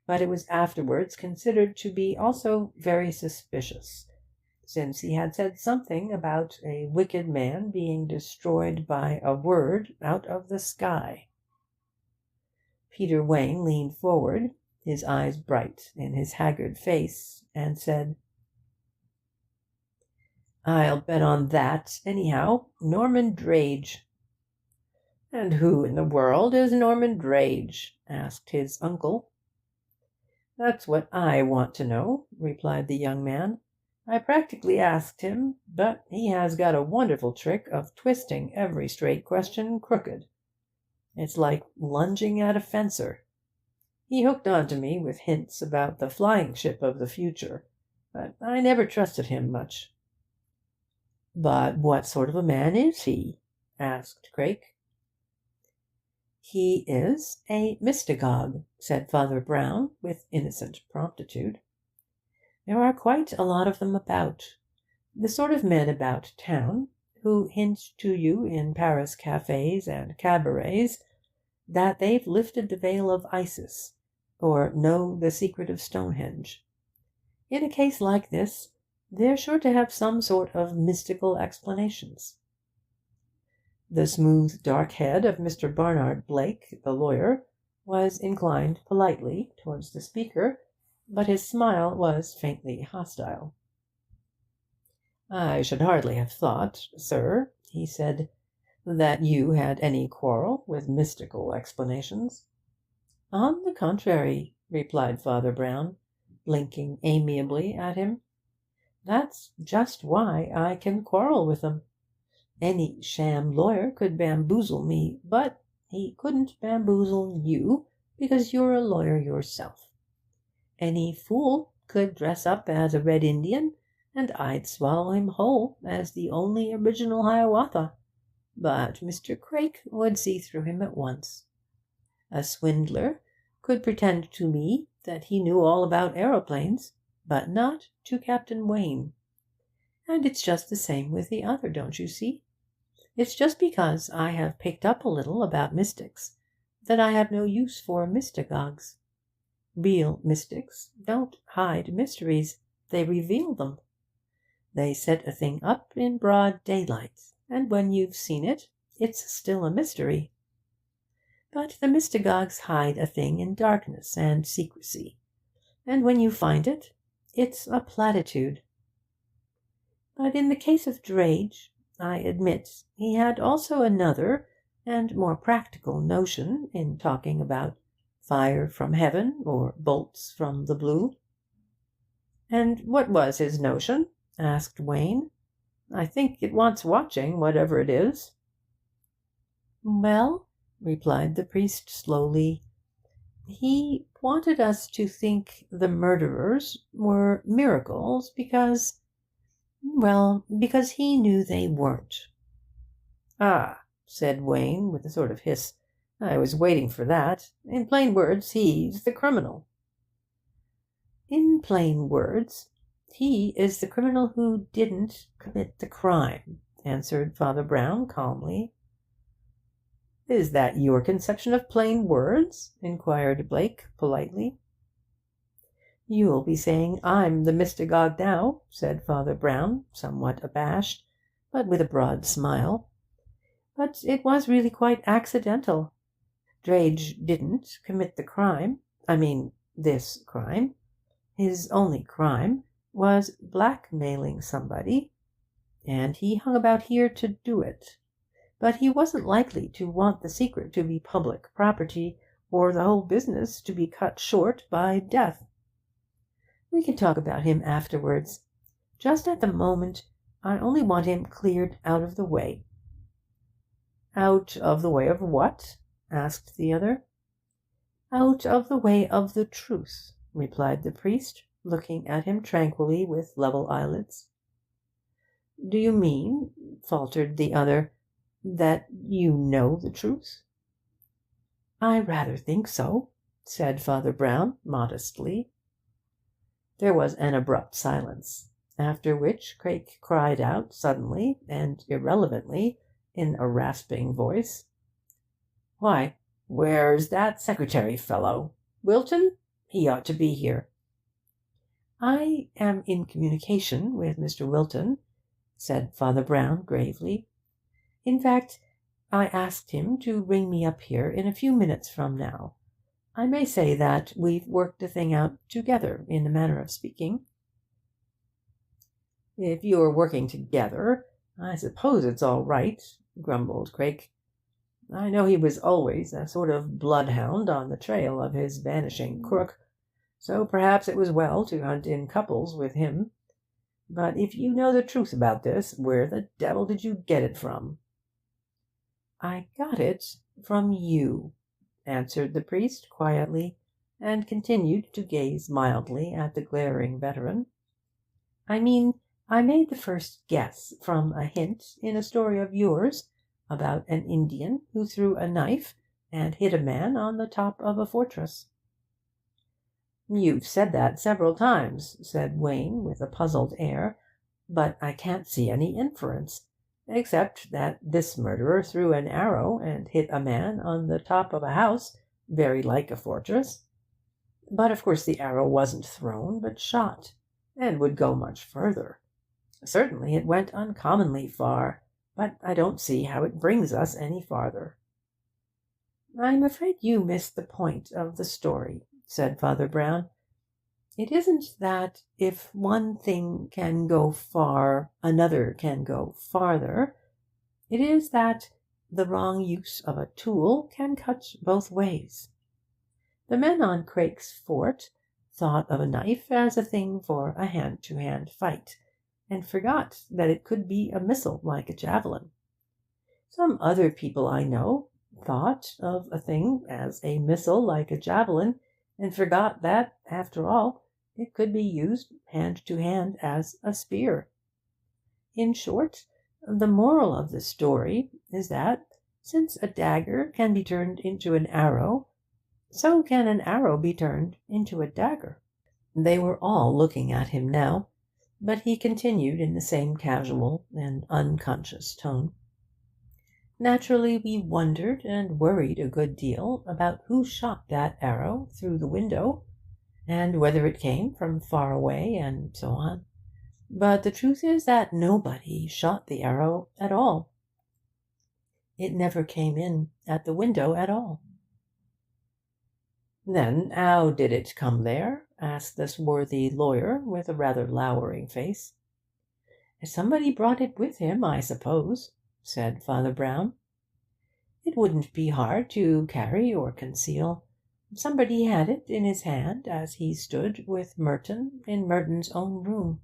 But it was afterwards considered to be also very suspicious, since he had said something about a wicked man being destroyed by a word out of the sky. Peter Wayne leaned forward, his eyes bright in his haggard face, and said, "I'll bet on that, anyhow. Norman Drage." "And who in the world is Norman Drage?" asked his uncle. "That's what I want to know," replied the young man. "I practically asked him, but he has got a wonderful trick of twisting every straight question crooked. It's like lunging at a fencer. He hooked on to me with hints about the flying ship of the future, but I never trusted him much." "But what sort of a man is he?" asked Craik. "He is a mystagogue," said Father Brown, with innocent promptitude. "There are quite a lot of them about. The sort of men about town who hint to you in Paris cafes and cabarets that they've lifted the veil of Isis, or know the secret of Stonehenge. In a case like this, they're sure to have some sort of mystical explanations." The smooth, dark head of Mr. Barnard Blake, the lawyer, was inclined politely towards the speaker, but his smile was faintly hostile. "I should hardly have thought, sir," he said, "that you had any quarrel with mystical explanations." "On the contrary," replied Father Brown, blinking amiably at him, "that's just why I can quarrel with them. Any sham lawyer could bamboozle me, but he couldn't bamboozle you, because you're a lawyer yourself. Any fool could dress up as a Red Indian, and I'd swallow him whole as the only original Hiawatha, but Mr. Craik would see through him at once. A swindler could pretend to me that he knew all about aeroplanes, but not to Captain Wayne. And it's just the same with the other, don't you see? It's just because I have picked up a little about mystics that I have no use for mystagogues. Real mystics don't hide mysteries, they reveal them. They set a thing up in broad daylight, and when you've seen it, it's still a mystery. But the mystagogues hide a thing in darkness and secrecy, and when you find it, it's a platitude. But in the case of Drage, I admit he had also another and more practical notion in talking about fire from heaven or bolts from the blue." "And what was his notion?" asked Wayne. "I think it wants watching, whatever it is." "Well," replied the priest slowly, "he wanted us to think the murderers were miracles because he knew they weren't." "Ah," said Wayne, with a sort of hiss, "I was waiting for that. In plain words, he's the criminal." "In plain words, he is the criminal who didn't commit the crime," answered Father Brown calmly. "Is that your conception of plain words?" inquired Blake politely. "You'll be saying I'm the mystagogue now," said Father Brown, somewhat abashed, but with a broad smile. "But it was really quite accidental. Drage didn't commit the crime. I mean, this crime. His only crime was blackmailing somebody, and he hung about here to do it. But he wasn't likely to want the secret to be public property, or the whole business to be cut short by death. We can talk about him afterwards. Just at the moment, I only want him cleared out of the way." "Out of the way of what?" asked the other. "Out of the way of the truth," replied the priest, looking at him tranquilly with level eyelids. "Do you mean," faltered the other, "that you know the truth?" "I rather think so," said Father Brown modestly. There was an abrupt silence, after which Craik cried out suddenly and irrelevantly, in a rasping voice, "Why, where's that secretary fellow? Wilton? He ought to be here." "I am in communication with Mr. Wilton," said Father Brown gravely. "In fact, I asked him to ring me up here in a few minutes from now. I may say that we've worked the thing out together, in a manner of speaking." "If you're working together, I suppose it's all right," grumbled Craik. "I know he was always a sort of bloodhound on the trail of his vanishing crook, so perhaps it was well to hunt in couples with him. But if you know the truth about this, where the devil did you get it from?" "I got it from you," answered the priest quietly, and continued to gaze mildly at the glaring veteran. "I mean, I made the first guess from a hint in a story of yours about an Indian who threw a knife and hit a man on the top of a fortress." "You've said that several times," said Wayne, with a puzzled air, "but I can't see any inference, "except that this murderer threw an arrow and hit a man on the top of a house very like a fortress. But of course the arrow wasn't thrown, but shot, and would go much further. Certainly it went uncommonly far, but I don't see how it brings us any farther." "I'm afraid you miss the point of the story," said Father Brown. "It isn't that if one thing can go far, another can go farther. It is that the wrong use of a tool can cut both ways. The men on Craik's fort thought of a knife as a thing for a hand-to-hand fight, and forgot that it could be a missile like a javelin. Some other people I know thought of a thing as a missile like a javelin, and forgot that, after all, it could be used hand to hand as a spear. In short, the moral of the story is that, since a dagger can be turned into an arrow, so can an arrow be turned into a dagger." They were all looking at him now, but he continued in the same casual and unconscious tone. "Naturally, we wondered and worried a good deal about who shot that arrow through the window, and whether it came from far away, and so on. But the truth is that nobody shot the arrow at all. It never came in at the window at all." "Then how did it come there?" asked this worthy lawyer, with a rather lowering face. "Somebody brought it with him, I suppose," said Father Brown. "It wouldn't be hard to carry or conceal. Somebody had it in his hand as he stood with Merton in Merton's own room.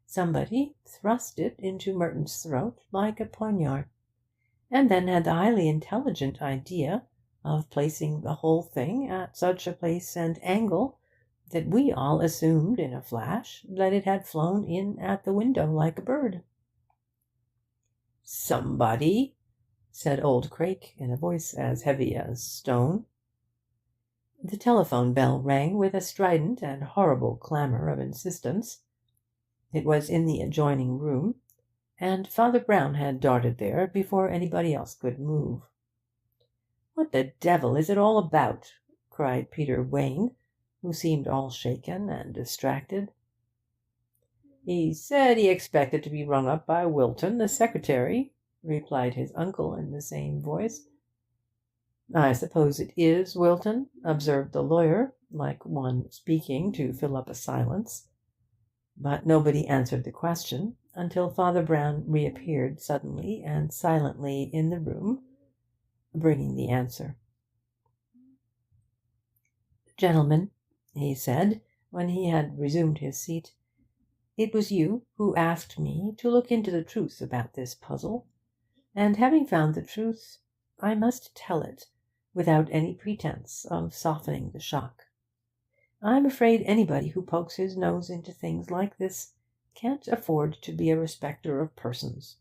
Somebody thrust it into Merton's throat like a poignard, and then had the highly intelligent idea of placing the whole thing at such a place and angle that we all assumed in a flash that it had flown in at the window like a bird." "Somebody?" said old Craik, in a voice as heavy as stone. The telephone bell rang with a strident and horrible clamour of insistence. It was in the adjoining room, and Father Brown had darted there before anybody else could move. "What the devil is it all about?" cried Peter Wayne, who seemed all shaken and distracted. "He said he expected to be rung up by Wilton, the secretary," replied his uncle in the same voice. "I suppose it is Wilton," observed the lawyer, like one speaking to fill up a silence. But nobody answered the question until Father Brown reappeared suddenly and silently in the room, bringing the answer. "Gentlemen," he said, when he had resumed his seat, "it was you who asked me to look into the truth about this puzzle, and having found the truth, I must tell it without any pretence of softening the shock. I'm afraid anybody who pokes his nose into things like this can't afford to be a respecter of persons."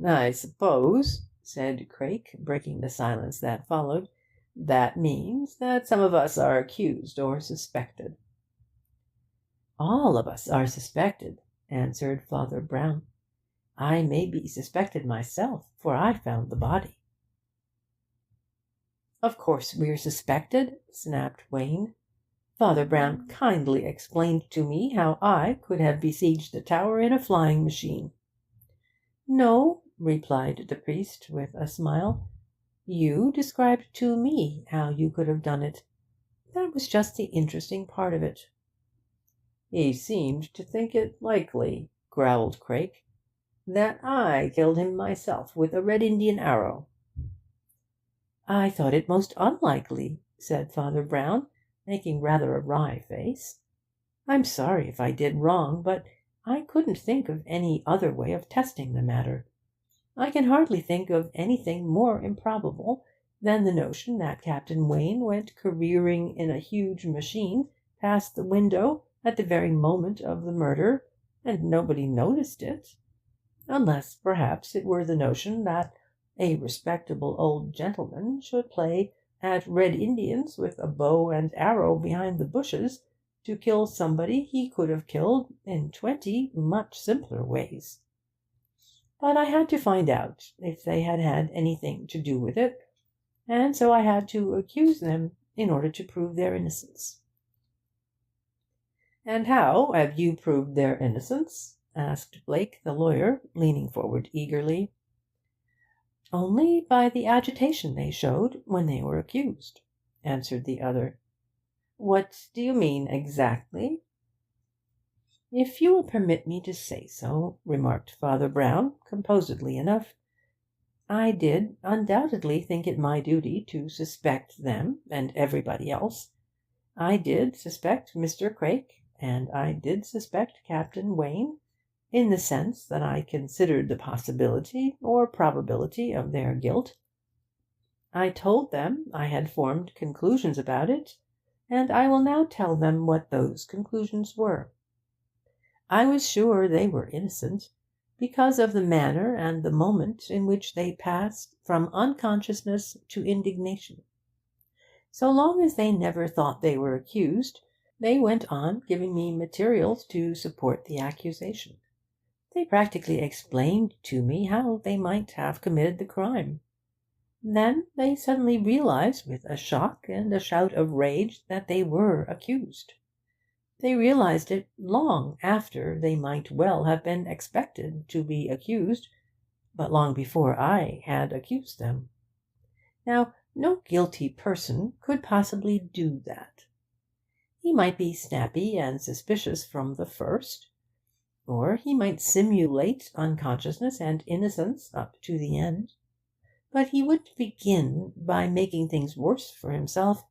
"I suppose," said Craik, breaking the silence that followed, "that means that some of us are accused or suspected." "All of us are suspected," answered Father Brown. "I may be suspected myself, for I found the body." "Of course we're suspected," snapped Wayne. "Father Brown kindly explained to me how I could have besieged the tower in a flying machine." "No," replied the priest, with a smile. You described to me how you could have done it. That was just the interesting part of it." "He seemed to think it likely," growled Craik, "that I killed him myself with a Red Indian arrow." "I thought it most unlikely," said Father Brown, making rather a wry face. "I'm sorry if I did wrong, but I couldn't think of any other way of testing the matter. I can hardly think of anything more improbable than the notion that Captain Wayne went careering in a huge machine past the window at the very moment of the murder, and nobody noticed it, unless perhaps it were the notion that a respectable old gentleman should play at Red Indians with a bow and arrow behind the bushes to kill somebody he could have killed in 20 much simpler ways. But I had to find out if they had had anything to do with it, and so I had to accuse them in order to prove their innocence." "And how have you proved their innocence?" asked Blake, the lawyer, leaning forward eagerly. "Only by the agitation they showed when they were accused," answered the other. "What do you mean exactly?" "If you will permit me to say so," remarked Father Brown, composedly enough, "I did undoubtedly think it my duty to suspect them and everybody else. I did suspect Mr. Craik, and I did suspect Captain Wayne, in the sense that I considered the possibility or probability of their guilt. I told them I had formed conclusions about it, and I will now tell them what those conclusions were. I was sure they were innocent, because of the manner and the moment in which they passed from unconsciousness to indignation. So long as they never thought they were accused, they went on giving me materials to support the accusation. They practically explained to me how they might have committed the crime. Then they suddenly realized with a shock and a shout of rage that they were accused. They realized it long after they might well have been expected to be accused, but long before I had accused them. Now, no guilty person could possibly do that. He might be snappy and suspicious from the first, or he might simulate unconsciousness and innocence up to the end, but he would begin by making things worse for himself,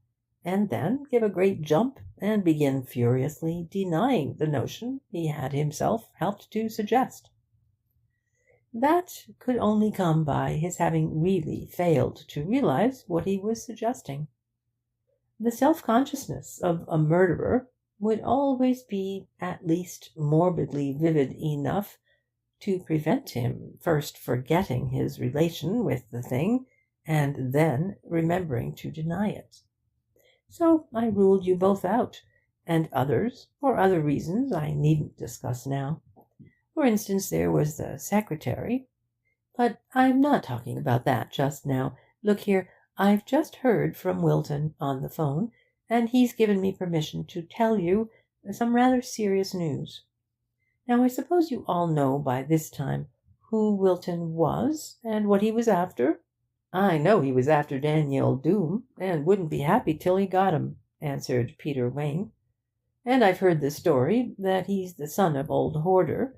and then give a great jump and begin furiously denying the notion he had himself helped to suggest. That could only come by his having really failed to realize what he was suggesting. The self-consciousness of a murderer would always be at least morbidly vivid enough to prevent him first forgetting his relation with the thing, and then remembering to deny it. So I ruled you both out, and others, for other reasons I needn't discuss now. For instance, there was the secretary. But I'm not talking about that just now. Look here, I've just heard from Wilton on the phone, and he's given me permission to tell you some rather serious news. Now, I suppose you all know by this time who Wilton was and what he was after?" "I know he was after Daniel Doom, and wouldn't be happy till he got him," answered Peter Wayne. "And I've heard the story that he's the son of old Horder,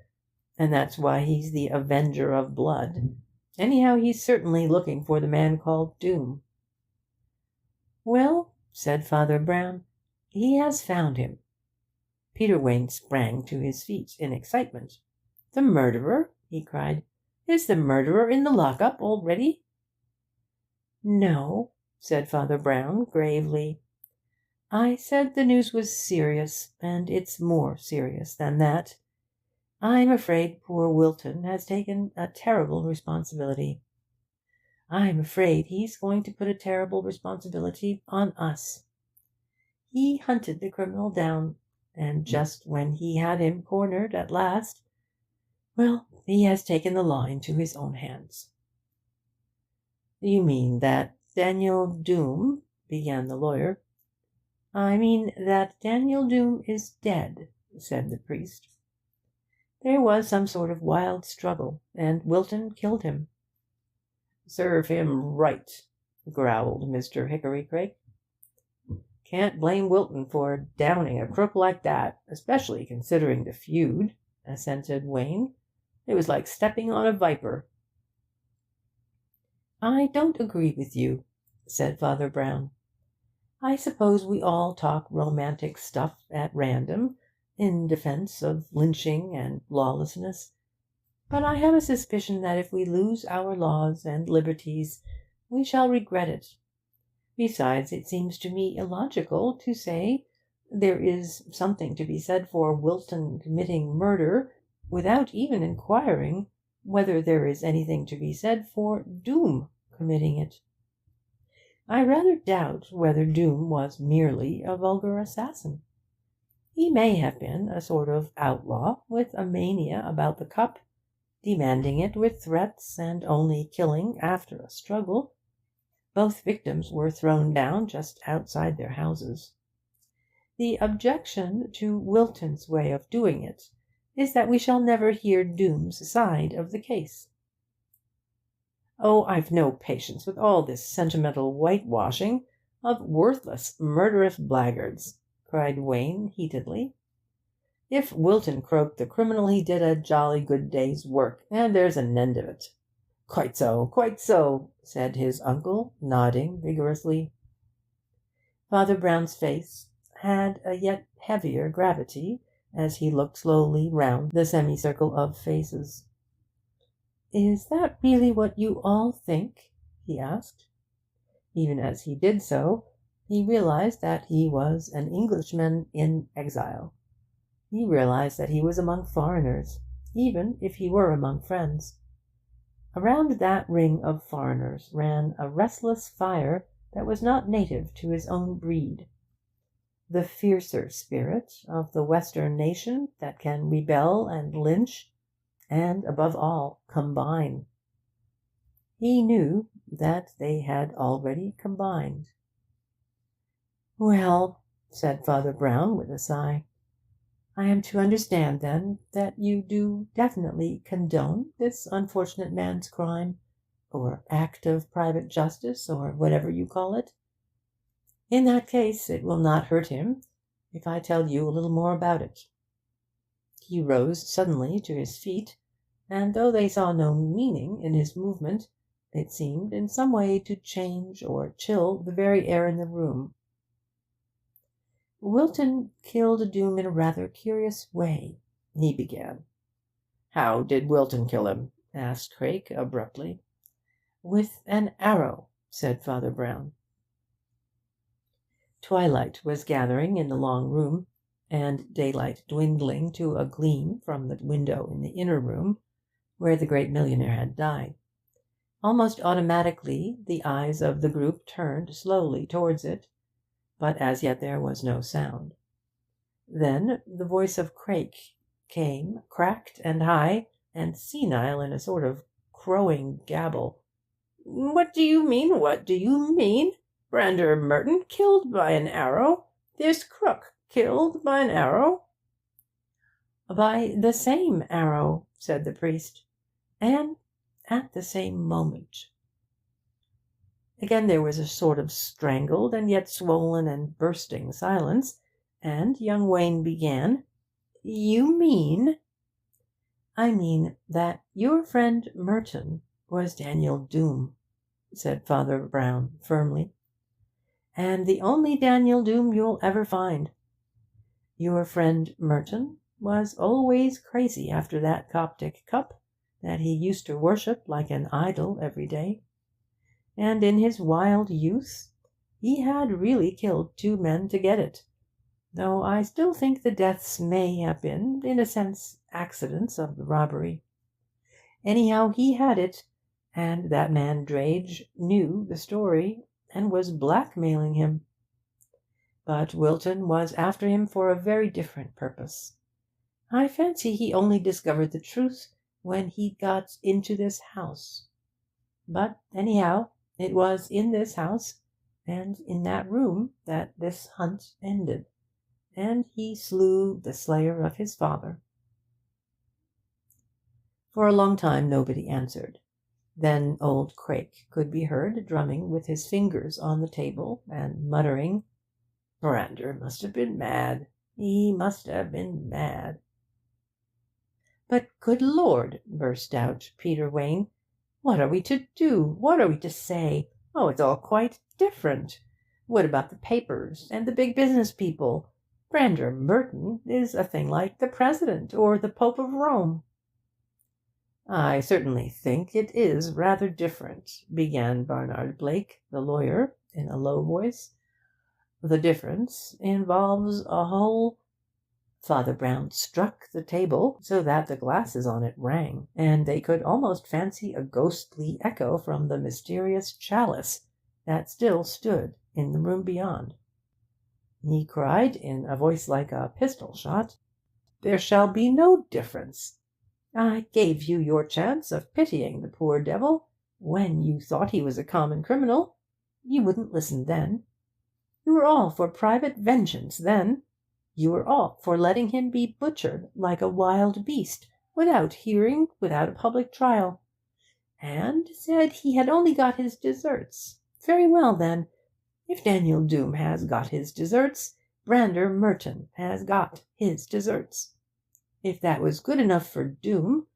and that's why he's the avenger of blood. Anyhow, he's certainly looking for the man called Doom." "Well," said Father Brown, "he has found him." Peter Wayne sprang to his feet in excitement. "The murderer?" he cried. "Is the murderer in the lock-up already?" "No," said Father Brown gravely. "I said the news was serious, and it's more serious than that. I'm afraid poor Wilton has taken a terrible responsibility. I'm afraid he's going to put a terrible responsibility on us. He hunted the criminal down, and just when he had him cornered at last, well, he has taken the law into his own hands." "You mean that Daniel Doom—" began the lawyer. "I mean that Daniel Doom is dead," said the priest. "There was some sort of wild struggle, and Wilton killed him." "Serve him right!" growled Mr. Hickory-Crake. "Can't blame Wilton for downing a crook like that, especially considering the feud," assented Wayne. "It was like stepping on a viper." "I don't agree with you," said Father Brown. "I suppose we all talk romantic stuff at random, in defence of lynching and lawlessness, but I have a suspicion that if we lose our laws and liberties we shall regret it. Besides, it seems to me illogical to say there is something to be said for Wilton committing murder without even inquiring whether there is anything to be said for Doom committing it. I rather doubt whether Doom was merely a vulgar assassin. He may have been a sort of outlaw with a mania about the cup, demanding it with threats and only killing after a struggle. Both victims were thrown down just outside their houses. The objection to Wilton's way of doing it is that we shall never hear Doom's side of the case." "Oh, I've no patience with all this sentimental whitewashing of worthless, murderous blackguards," cried Wayne heatedly. "If Wilton croaked the criminal, he did a jolly good day's work, and there's an end of it." "Quite so," said his uncle, nodding vigorously. Father Brown's face had a yet heavier gravity as he looked slowly round the semicircle of faces. "Is that really what you all think?" he asked. Even as he did so, he realized that he was an Englishman in exile. He realized that he was among foreigners, even if he were among friends. Around that ring of foreigners ran a restless fire that was not native to his own breed. The fiercer spirit of the Western nation that can rebel and lynch, and, above all, combine. He knew that they had already combined. "Well," said Father Brown with a sigh, "I am to understand, then, that you do definitely condone this unfortunate man's crime, or act of private justice, or whatever you call it. In that case, it will not hurt him if I tell you a little more about it." He rose suddenly to his feet, and though they saw no meaning in his movement, it seemed in some way to change or chill the very air in the room. "Wilton killed Doom in a rather curious way," he began. "How did Wilton kill him?" asked Craik abruptly. "With an arrow," said Father Brown. Twilight was gathering in the long room, and daylight dwindling to a gleam from the window in the inner room, where the great millionaire had died. Almost automatically the eyes of the group turned slowly towards it, but as yet there was no sound. Then the voice of Craik came, cracked and high, and senile in a sort of crowing gabble. "What do you mean? What do you mean? Brander Merton killed by an arrow? This crook killed by an arrow?" "By the same arrow," said the priest, "and at the same moment." Again there was a sort of strangled and yet swollen and bursting silence, and young Wayne began, "You mean—" "I mean that your friend Merton was Daniel Doom," said Father Brown firmly, "and the only Daniel Doom you'll ever find. Your friend Merton was always crazy after that Coptic cup that he used to worship like an idol every day, and in his wild youth he had really killed 2 men to get it, though I still think the deaths may have been, in a sense, accidents of the robbery. Anyhow, he had it, and that man Drage knew the story and was blackmailing him. But Wilton was after him for a very different purpose. I fancy he only discovered the truth when he got into this house. But anyhow, it was in this house and in that room that this hunt ended, and he slew the slayer of his father." For a long time nobody answered. Then old Crake could be heard drumming with his fingers on the table and muttering, "Brander must have been mad. He must have been mad." "But, good Lord!" burst out Peter Wayne. "What are we to do? What are we to say? Oh, it's all quite different. What about the papers and the big business people? Brander Merton is a thing like the President or the Pope of Rome." "I certainly think it is rather different," began Barnard Blake, the lawyer, in a low voice. "The difference involves a whole—" Father Brown struck the table so that the glasses on it rang, and they could almost fancy a ghostly echo from the mysterious chalice that still stood in the room beyond. He cried, in a voice like a pistol shot, "There shall be no difference. I gave you your chance of pitying the poor devil when you thought he was a common criminal. You wouldn't listen then. You were all for private vengeance then. You were all for letting him be butchered like a wild beast, without hearing, without a public trial, and said he had only got his deserts. Very well, then. If Daniel Doom has got his deserts, Brander Merton has got his deserts. If that was good enough for Doom,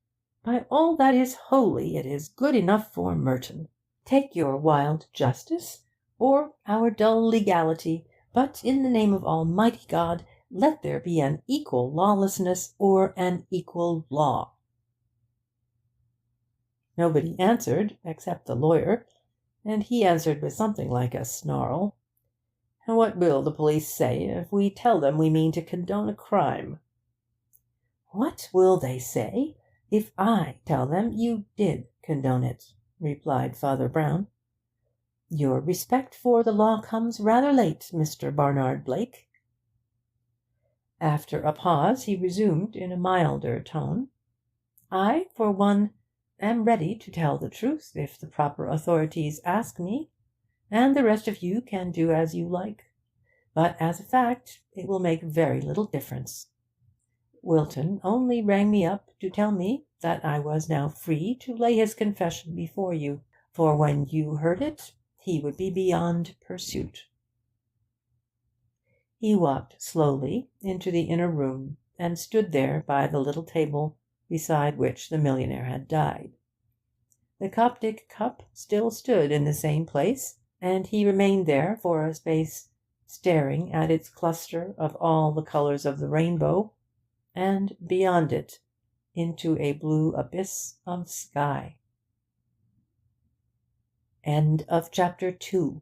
by all that is holy, it is good enough for Merton. Take your wild justice, or our dull legality, but in the name of Almighty God, let there be an equal lawlessness or an equal law." Nobody answered except the lawyer, and he answered with something like a snarl. "What will the police say if we tell them we mean to condone a crime?" "What will they say if I tell them you did condone it?" replied Father Brown. "Your respect for the law comes rather late, Mr. Barnard Blake." After a pause he resumed in a milder tone, "I, for one, am ready to tell the truth if the proper authorities ask me, and the rest of you can do as you like. But as a fact it will make very little difference. Wilton only rang me up to tell me that I was now free to lay his confession before you, for when you heard it he would be beyond pursuit." He walked slowly into the inner room, and stood there by the little table beside which the millionaire had died. The Coptic cup still stood in the same place, and he remained there for a space, staring at its cluster of all the colours of the rainbow, and beyond it into a blue abyss of sky. End of chapter 2.